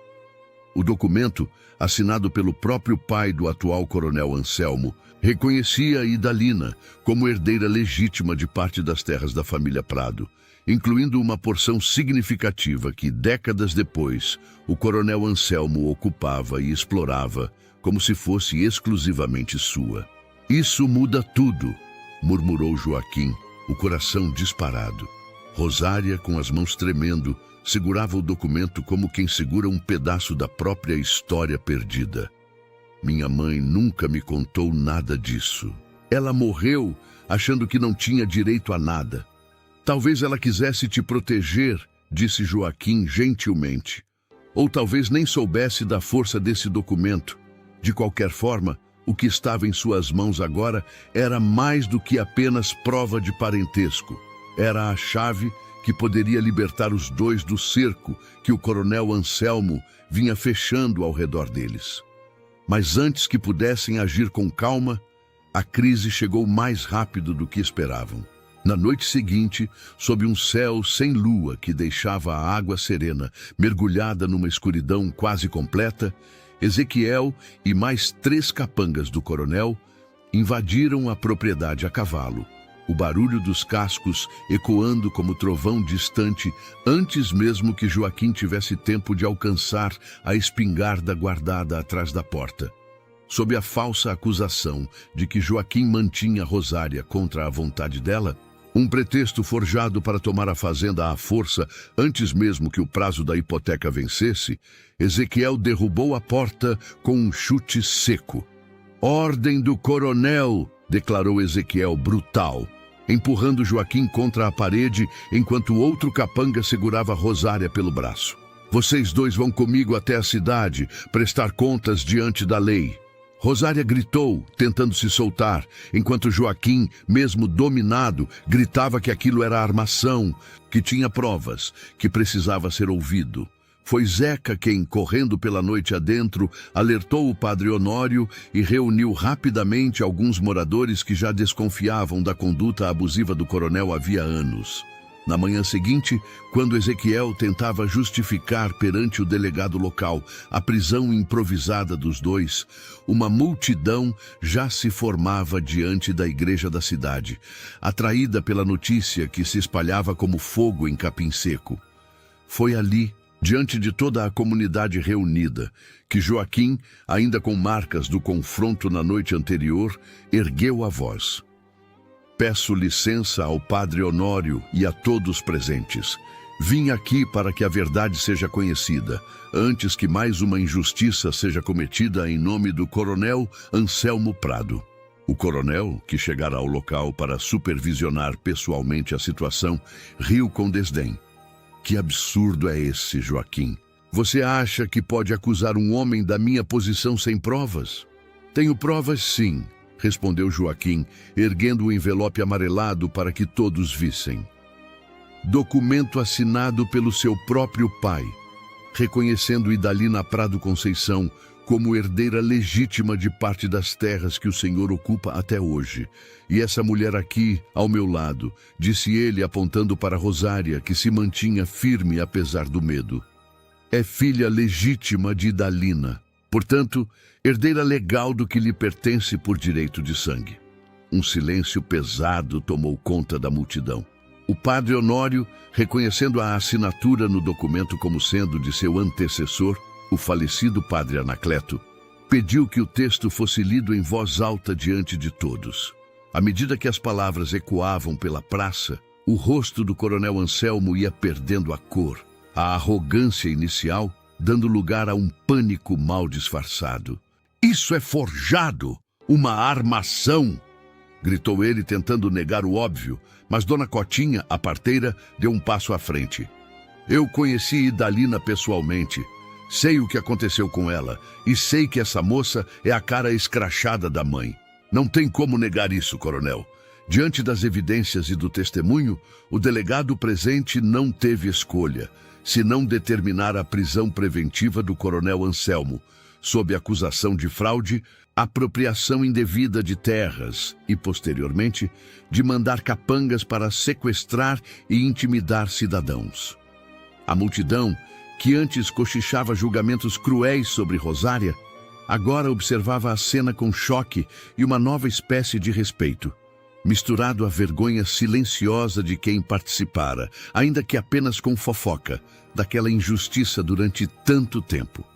O documento, assinado pelo próprio pai do atual coronel Anselmo, reconhecia Idalina como herdeira legítima de parte das terras da família Prado, incluindo uma porção significativa que, décadas depois, o coronel Anselmo ocupava e explorava como se fosse exclusivamente sua. "Isso muda tudo", murmurou Joaquim, o coração disparado. Rosária, com as mãos tremendo, segurava o documento como quem segura um pedaço da própria história perdida. "Minha mãe nunca me contou nada disso. Ela morreu achando que não tinha direito a nada. Talvez ela quisesse te proteger", disse Joaquim gentilmente. "Ou talvez nem soubesse da força desse documento. De qualquer forma, o que estava em suas mãos agora era mais do que apenas prova de parentesco. Era a chave que poderia libertar os dois do cerco que o coronel Anselmo vinha fechando ao redor deles. Mas antes que pudessem agir com calma, a crise chegou mais rápido do que esperavam. Na noite seguinte, sob um céu sem lua que deixava a água serena mergulhada numa escuridão quase completa, Ezequiel e mais 3 capangas do coronel invadiram a propriedade a cavalo, o barulho dos cascos ecoando como trovão distante antes mesmo que Joaquim tivesse tempo de alcançar a espingarda guardada atrás da porta. Sob a falsa acusação de que Joaquim mantinha Rosária contra a vontade dela, um pretexto forjado para tomar a fazenda à força antes mesmo que o prazo da hipoteca vencesse, Ezequiel derrubou a porta com um chute seco. "Ordem do coronel", declarou Ezequiel brutal, empurrando Joaquim contra a parede enquanto outro capanga segurava Rosária pelo braço. "Vocês dois vão comigo até a cidade, prestar contas diante da lei." Rosária gritou, tentando se soltar, enquanto Joaquim, mesmo dominado, gritava que aquilo era armação, que tinha provas, que precisava ser ouvido. Foi Zeca quem, correndo pela noite adentro, alertou o padre Honório e reuniu rapidamente alguns moradores que já desconfiavam da conduta abusiva do coronel havia anos. Na manhã seguinte, quando Ezequiel tentava justificar perante o delegado local a prisão improvisada dos dois, uma multidão já se formava diante da igreja da cidade, atraída pela notícia que se espalhava como fogo em capim seco. Foi ali, diante de toda a comunidade reunida, que Joaquim, ainda com marcas do confronto na noite anterior, ergueu a voz. "Peço licença ao padre Honório e a todos presentes. Vim aqui para que a verdade seja conhecida, antes que mais uma injustiça seja cometida em nome do coronel Anselmo Prado." O coronel, que chegara ao local para supervisionar pessoalmente a situação, riu com desdém. "Que absurdo é esse, Joaquim? Você acha que pode acusar um homem da minha posição sem provas?" "Tenho provas, sim", respondeu Joaquim, erguendo o envelope amarelado para que todos vissem. Documento assinado pelo seu próprio pai, reconhecendo Idalina Prado Conceição como herdeira legítima de parte das terras que o senhor ocupa até hoje. "E essa mulher aqui, ao meu lado", disse ele apontando para Rosária, que se mantinha firme apesar do medo. "É filha legítima de Idalina. Portanto, herdeira legal do que lhe pertence por direito de sangue." Um silêncio pesado tomou conta da multidão. O padre Honório, reconhecendo a assinatura no documento como sendo de seu antecessor, o falecido padre Anacleto, pediu que o texto fosse lido em voz alta diante de todos. À medida que as palavras ecoavam pela praça, o rosto do coronel Anselmo ia perdendo a cor, a arrogância inicial, dando lugar a um pânico mal disfarçado. "Isso é forjado! Uma armação!" gritou ele, tentando negar o óbvio, mas Dona Cotinha, a parteira, deu um passo à frente. "Eu conheci Idalina pessoalmente. Sei o que aconteceu com ela e sei que essa moça é a cara escrachada da mãe. Não tem como negar isso, coronel. Diante das evidências e do testemunho, o delegado presente não teve escolha, senão determinar a prisão preventiva do coronel Anselmo, sob acusação de fraude, apropriação indevida de terras e, posteriormente, de mandar capangas para sequestrar e intimidar cidadãos. A multidão, que antes cochichava julgamentos cruéis sobre Rosária, agora observava a cena com choque e uma nova espécie de respeito, misturado à vergonha silenciosa de quem participara, ainda que apenas com fofoca, daquela injustiça durante tanto tempo.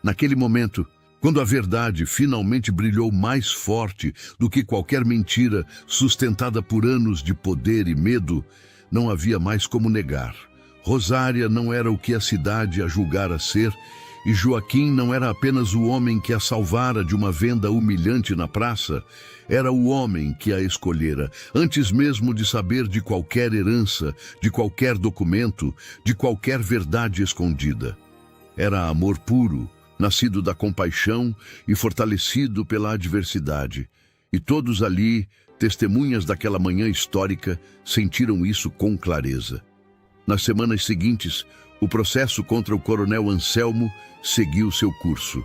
Naquele momento, quando a verdade finalmente brilhou mais forte do que qualquer mentira sustentada por anos de poder e medo, não havia mais como negar. Rosária não era o que a cidade a julgara ser, e Joaquim não era apenas o homem que a salvara de uma venda humilhante na praça, era o homem que a escolhera, antes mesmo de saber de qualquer herança, de qualquer documento, de qualquer verdade escondida. Era amor puro, nascido da compaixão e fortalecido pela adversidade. E todos ali, testemunhas daquela manhã histórica, sentiram isso com clareza. Nas semanas seguintes, o processo contra o coronel Anselmo seguiu seu curso.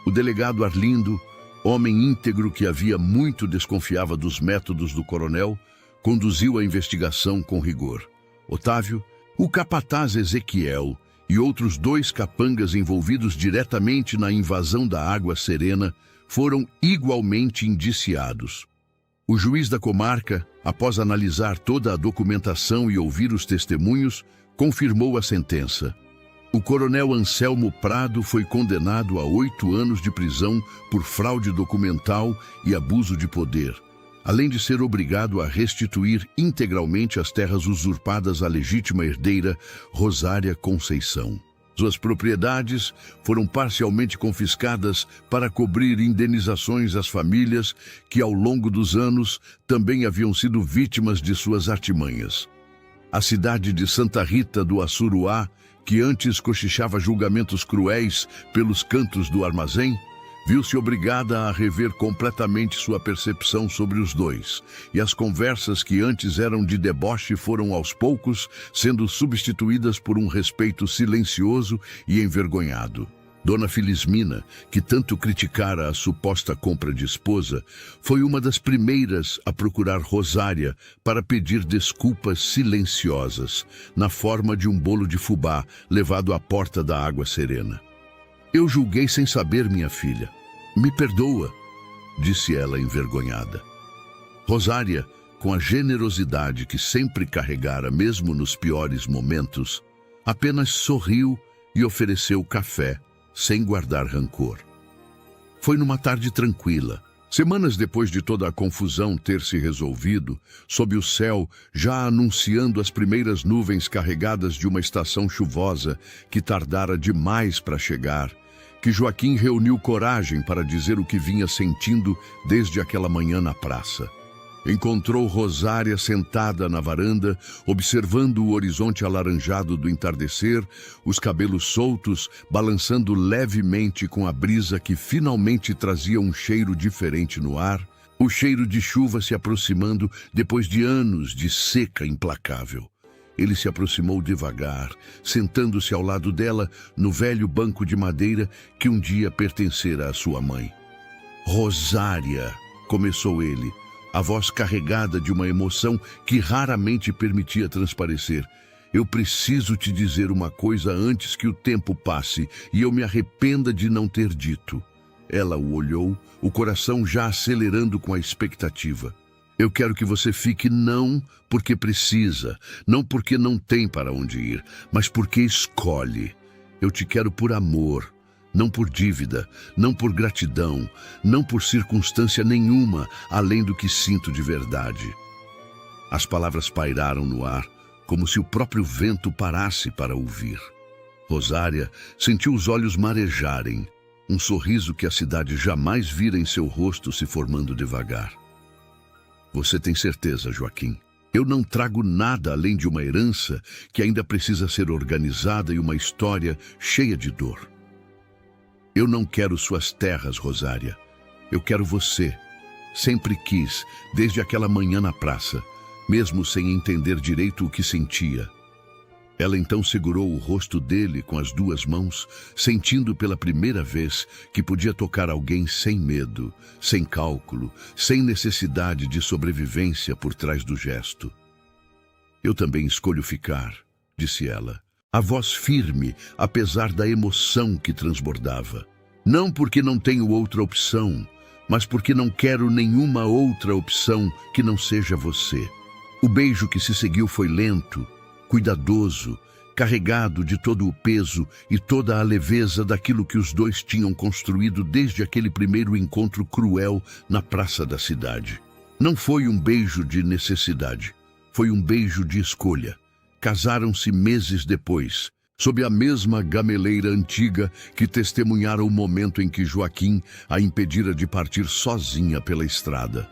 O delegado Arlindo, homem íntegro que havia muito desconfiava dos métodos do coronel, conduziu a investigação com rigor. Otávio, o capataz Ezequiel e outros 2 capangas envolvidos diretamente na invasão da Água Serena foram igualmente indiciados. O juiz da comarca, após analisar toda a documentação e ouvir os testemunhos, confirmou a sentença. O coronel Anselmo Prado foi condenado a 8 anos de prisão por fraude documental e abuso de poder, além de ser obrigado a restituir integralmente as terras usurpadas à legítima herdeira Rosária Conceição. Suas propriedades foram parcialmente confiscadas para cobrir indenizações às famílias que, ao longo dos anos, também haviam sido vítimas de suas artimanhas. A cidade de Santa Rita do Assuruá, que antes cochichava julgamentos cruéis pelos cantos do armazém, viu-se obrigada a rever completamente sua percepção sobre os 2, e as conversas que antes eram de deboche foram aos poucos sendo substituídas por um respeito silencioso e envergonhado. Dona Filismina, que tanto criticara a suposta compra de esposa, foi uma das primeiras a procurar Rosária para pedir desculpas silenciosas, na forma de um bolo de fubá levado à porta da Água Serena. "Eu julguei sem saber, minha filha. Me perdoa", disse ela envergonhada. Rosária, com a generosidade que sempre carregara mesmo nos piores momentos, apenas sorriu e ofereceu café, sem guardar rancor. Foi numa tarde tranquila. Semanas depois de toda a confusão ter se resolvido, sob o céu já anunciando as primeiras nuvens carregadas de uma estação chuvosa que tardara demais para chegar, que Joaquim reuniu coragem para dizer o que vinha sentindo desde aquela manhã na praça. Encontrou Rosária sentada na varanda, observando o horizonte alaranjado do entardecer, os cabelos soltos, balançando levemente com a brisa que finalmente trazia um cheiro diferente no ar, o cheiro de chuva se aproximando depois de anos de seca implacável. Ele se aproximou devagar, sentando-se ao lado dela no velho banco de madeira que um dia pertencera à sua mãe. "Rosária", começou ele, a voz carregada de uma emoção que raramente permitia transparecer. "Eu preciso te dizer uma coisa antes que o tempo passe e eu me arrependa de não ter dito." Ela o olhou, o coração já acelerando com a expectativa. "Eu quero que você fique não porque precisa, não porque não tem para onde ir, mas porque escolhe. Eu te quero por amor, Não por dívida, não por gratidão, não por circunstância nenhuma, além do que sinto de verdade. As palavras pairaram no ar, como se o próprio vento parasse para ouvir. Rosária sentiu os olhos marejarem, um sorriso que a cidade jamais vira em seu rosto se formando devagar. Você tem certeza, Joaquim? Eu não trago nada além de uma herança que ainda precisa ser organizada e uma história cheia de dor. Eu não quero suas terras, Rosária. Eu quero você. Sempre quis, desde aquela manhã na praça, mesmo sem entender direito o que sentia. Ela então segurou o rosto dele com as duas mãos, sentindo pela primeira vez que podia tocar alguém sem medo, sem cálculo, sem necessidade de sobrevivência por trás do gesto. Eu também escolho ficar, disse ela, a voz firme, apesar da emoção que transbordava. Não porque não tenho outra opção, mas porque não quero nenhuma outra opção que não seja você. O beijo que se seguiu foi lento, cuidadoso, carregado de todo o peso e toda a leveza daquilo que os dois tinham construído desde aquele primeiro encontro cruel na praça da cidade. Não foi um beijo de necessidade, foi um beijo de escolha. Casaram-se meses depois, sob a mesma gameleira antiga que testemunhara o momento em que Joaquim a impedira de partir sozinha pela estrada.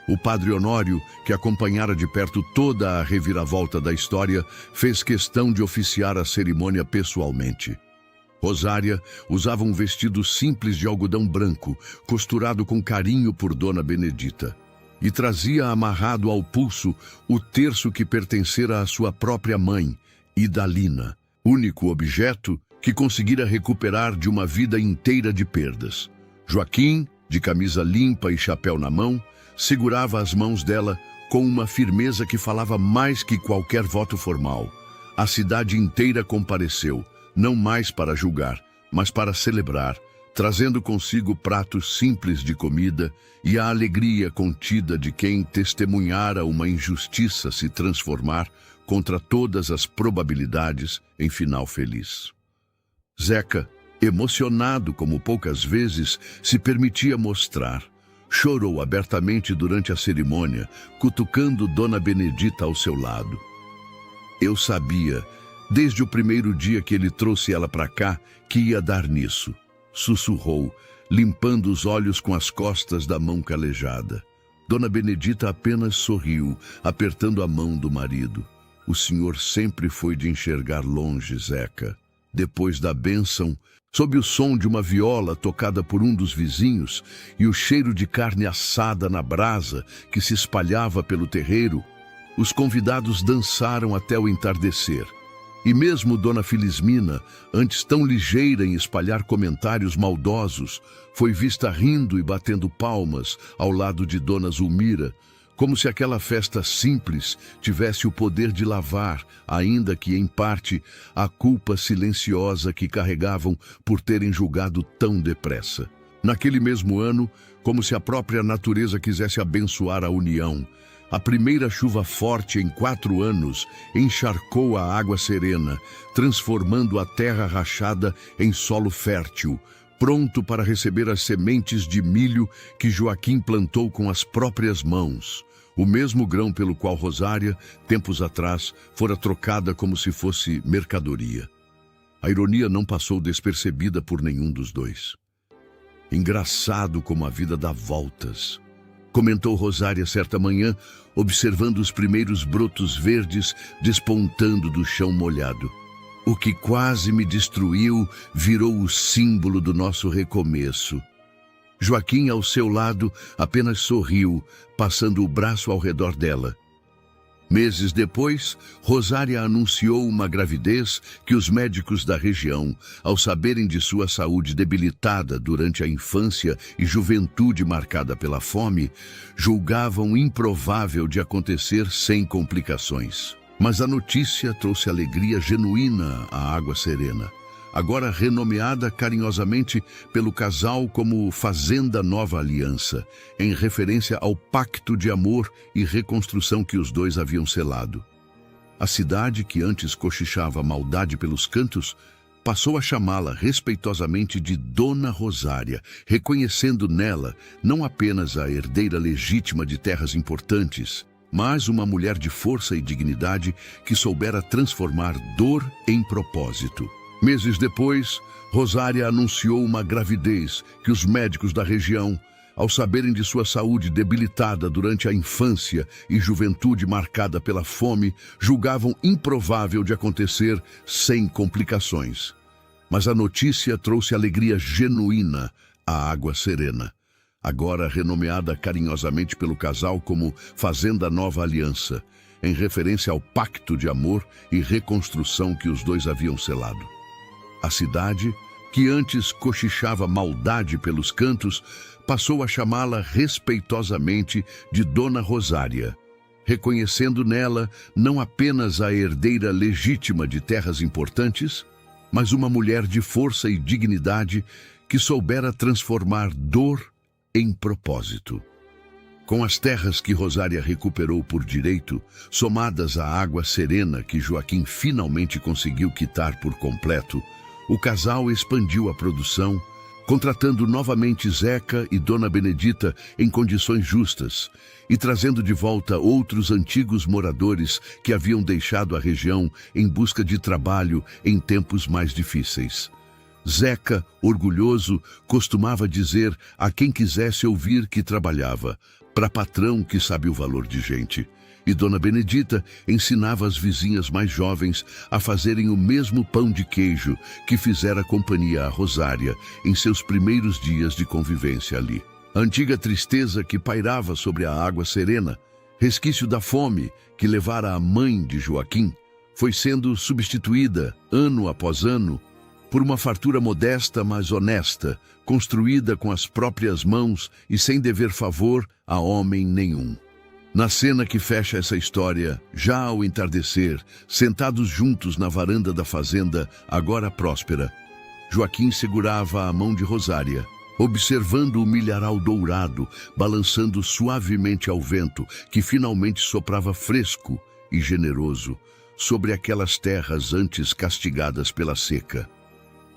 O padre Honório, que acompanhara de perto toda a reviravolta da história, fez questão de oficiar a cerimônia pessoalmente. Rosária usava um vestido simples de algodão branco, costurado com carinho por Dona Benedita, e trazia amarrado ao pulso o terço que pertencera à sua própria mãe, Idalina, único objeto que conseguira recuperar de uma vida inteira de perdas. Joaquim, de camisa limpa e chapéu na mão, segurava as mãos dela com uma firmeza que falava mais que qualquer voto formal. A cidade inteira compareceu, não mais para julgar, mas para celebrar, trazendo consigo pratos simples de comida e a alegria contida de quem testemunhara uma injustiça se transformar, contra todas as probabilidades, em final feliz. Zeca, emocionado como poucas vezes se permitia mostrar, chorou abertamente durante a cerimônia, cutucando Dona Benedita ao seu lado. Eu sabia, desde o primeiro dia que ele trouxe ela para cá, que ia dar nisso, sussurrou, limpando os olhos com as costas da mão calejada. Dona Benedita apenas sorriu, apertando a mão do marido. O senhor sempre foi de enxergar longe, Zeca. Depois da bênção, sob o som de uma viola tocada por um dos vizinhos e o cheiro de carne assada na brasa que se espalhava pelo terreiro, os convidados dançaram até o entardecer. E mesmo Dona Filismina, antes tão ligeira em espalhar comentários maldosos, foi vista rindo e batendo palmas ao lado de Dona Zulmira, como se aquela festa simples tivesse o poder de lavar, ainda que em parte, a culpa silenciosa que carregavam por terem julgado tão depressa. Naquele mesmo ano, como se a própria natureza quisesse abençoar a união, a primeira chuva forte em 4 anos encharcou a água serena, transformando a terra rachada em solo fértil, pronto para receber as sementes de milho que Joaquim plantou com as próprias mãos, o mesmo grão pelo qual Rosária, tempos atrás, fora trocada como se fosse mercadoria. A ironia não passou despercebida por nenhum dos dois. Engraçado como a vida dá voltas, comentou Rosária certa manhã, observando os primeiros brotos verdes despontando do chão molhado. O que quase me destruiu virou o símbolo do nosso recomeço. Joaquim, ao seu lado, apenas sorriu, passando o braço ao redor dela. Meses depois, Rosária anunciou uma gravidez que os médicos da região, ao saberem de sua saúde debilitada durante a infância e juventude marcada pela fome, julgavam improvável de acontecer sem complicações. Mas a notícia trouxe alegria genuína à Água Serena, agora renomeada carinhosamente pelo casal como Fazenda Nova Aliança, em referência ao pacto de amor e reconstrução que os dois haviam selado. A cidade, que antes cochichava maldade pelos cantos, passou a chamá-la respeitosamente de Dona Rosária, reconhecendo nela não apenas a herdeira legítima de terras importantes, mas uma mulher de força e dignidade que soubera transformar dor em propósito. Meses depois, Rosária anunciou uma gravidez que os médicos da região, ao saberem de sua saúde debilitada durante a infância e juventude marcada pela fome, julgavam improvável de acontecer sem complicações. Mas a notícia trouxe alegria genuína à Água Serena, agora renomeada carinhosamente pelo casal como Fazenda Nova Aliança, em referência ao pacto de amor e reconstrução que os dois haviam selado. A cidade, que antes cochichava maldade pelos cantos, passou a chamá-la respeitosamente de Dona Rosária, reconhecendo nela não apenas a herdeira legítima de terras importantes, mas uma mulher de força e dignidade que soubera transformar dor em propósito. Com as terras que Rosária recuperou por direito, somadas à Água Serena que Joaquim finalmente conseguiu quitar por completo, o casal expandiu a produção, contratando novamente Zeca e Dona Benedita em condições justas e trazendo de volta outros antigos moradores que haviam deixado a região em busca de trabalho em tempos mais difíceis. Zeca, orgulhoso, costumava dizer a quem quisesse ouvir que trabalhava, para patrão que sabe o valor de gente. E Dona Benedita ensinava as vizinhas mais jovens a fazerem o mesmo pão de queijo que fizera companhia a Rosária em seus primeiros dias de convivência ali. A antiga tristeza que pairava sobre a Água Serena, resquício da fome que levara a mãe de Joaquim, foi sendo substituída, ano após ano, por uma fartura modesta, mas honesta, construída com as próprias mãos e sem dever favor a homem nenhum. Na cena que fecha essa história, já ao entardecer, sentados juntos na varanda da fazenda, agora próspera, Joaquim segurava a mão de Rosária, observando o milharal dourado, balançando suavemente ao vento, que finalmente soprava fresco e generoso sobre aquelas terras antes castigadas pela seca.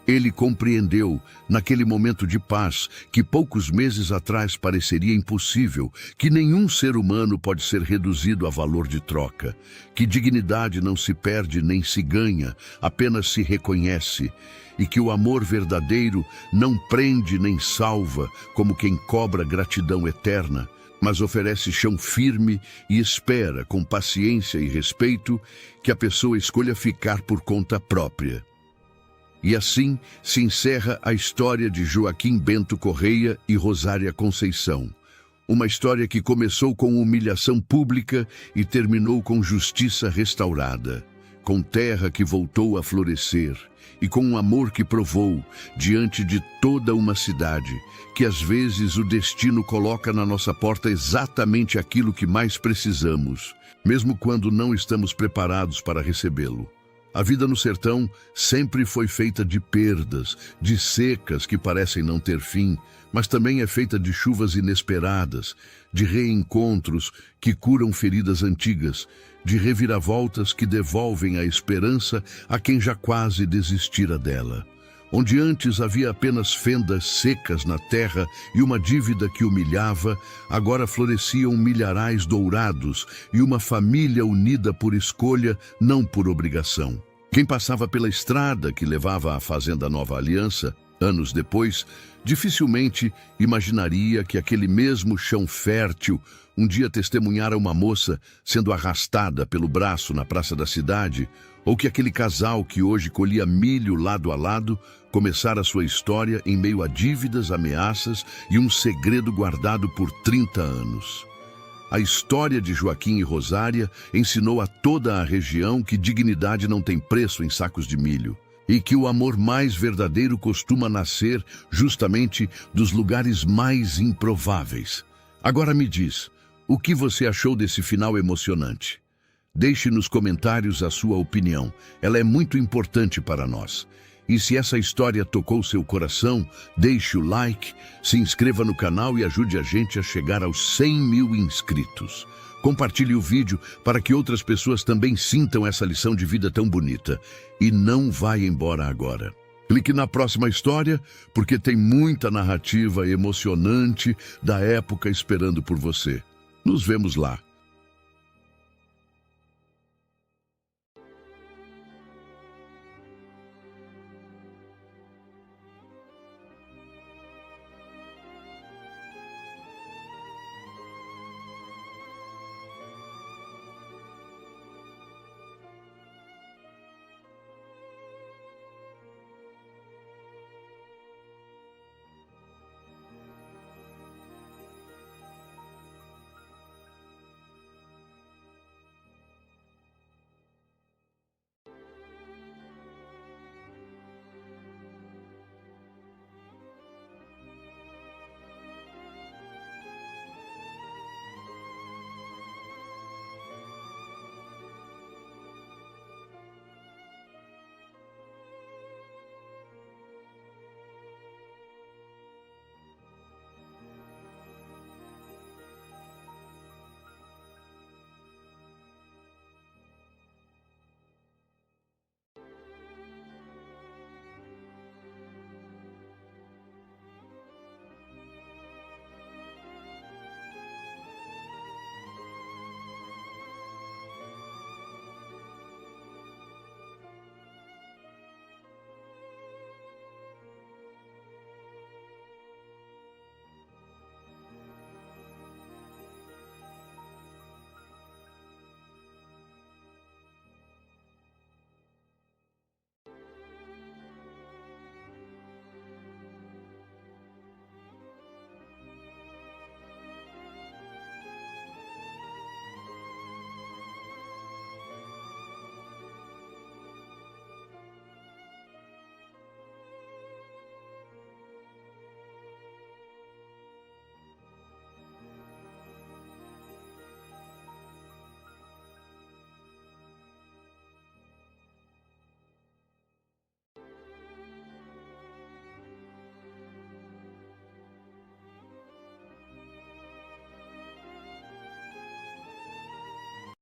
Ele compreendeu, naquele momento de paz, que poucos meses atrás pareceria impossível, que nenhum ser humano pode ser reduzido a valor de troca, que dignidade não se perde nem se ganha, apenas se reconhece, e que o amor verdadeiro não prende nem salva, como quem cobra gratidão eterna, mas oferece chão firme e espera, com paciência e respeito, que a pessoa escolha ficar por conta própria. E assim se encerra a história de Joaquim Bento Correia e Rosária Conceição. Uma história que começou com humilhação pública e terminou com justiça restaurada, com terra que voltou a florescer e com um amor que provou, diante de toda uma cidade, que às vezes o destino coloca na nossa porta exatamente aquilo que mais precisamos, mesmo quando não estamos preparados para recebê-lo. A vida no sertão sempre foi feita de perdas, de secas que parecem não ter fim, mas também é feita de chuvas inesperadas, de reencontros que curam feridas antigas, de reviravoltas que devolvem a esperança a quem já quase desistira dela. Onde antes havia apenas fendas secas na terra e uma dívida que humilhava, agora floresciam milharais dourados e uma família unida por escolha, não por obrigação. Quem passava pela estrada que levava à Fazenda Nova Aliança, anos depois, dificilmente imaginaria que aquele mesmo chão fértil um dia testemunhara uma moça sendo arrastada pelo braço na praça da cidade, ou que aquele casal que hoje colhia milho lado a lado começara sua história em meio a dívidas, ameaças e um segredo guardado por 30 anos. A história de Joaquim e Rosária ensinou a toda a região que dignidade não tem preço em sacos de milho e que o amor mais verdadeiro costuma nascer justamente dos lugares mais improváveis. Agora me diz, o que você achou desse final emocionante? Deixe nos comentários a sua opinião, ela é muito importante para nós. E se essa história tocou seu coração, deixe o like, se inscreva no canal e ajude a gente a chegar aos 100 mil inscritos. Compartilhe o vídeo para que outras pessoas também sintam essa lição de vida tão bonita. E não vai embora agora. Clique na próxima história, porque tem muita narrativa emocionante da época esperando por você. Nos vemos lá.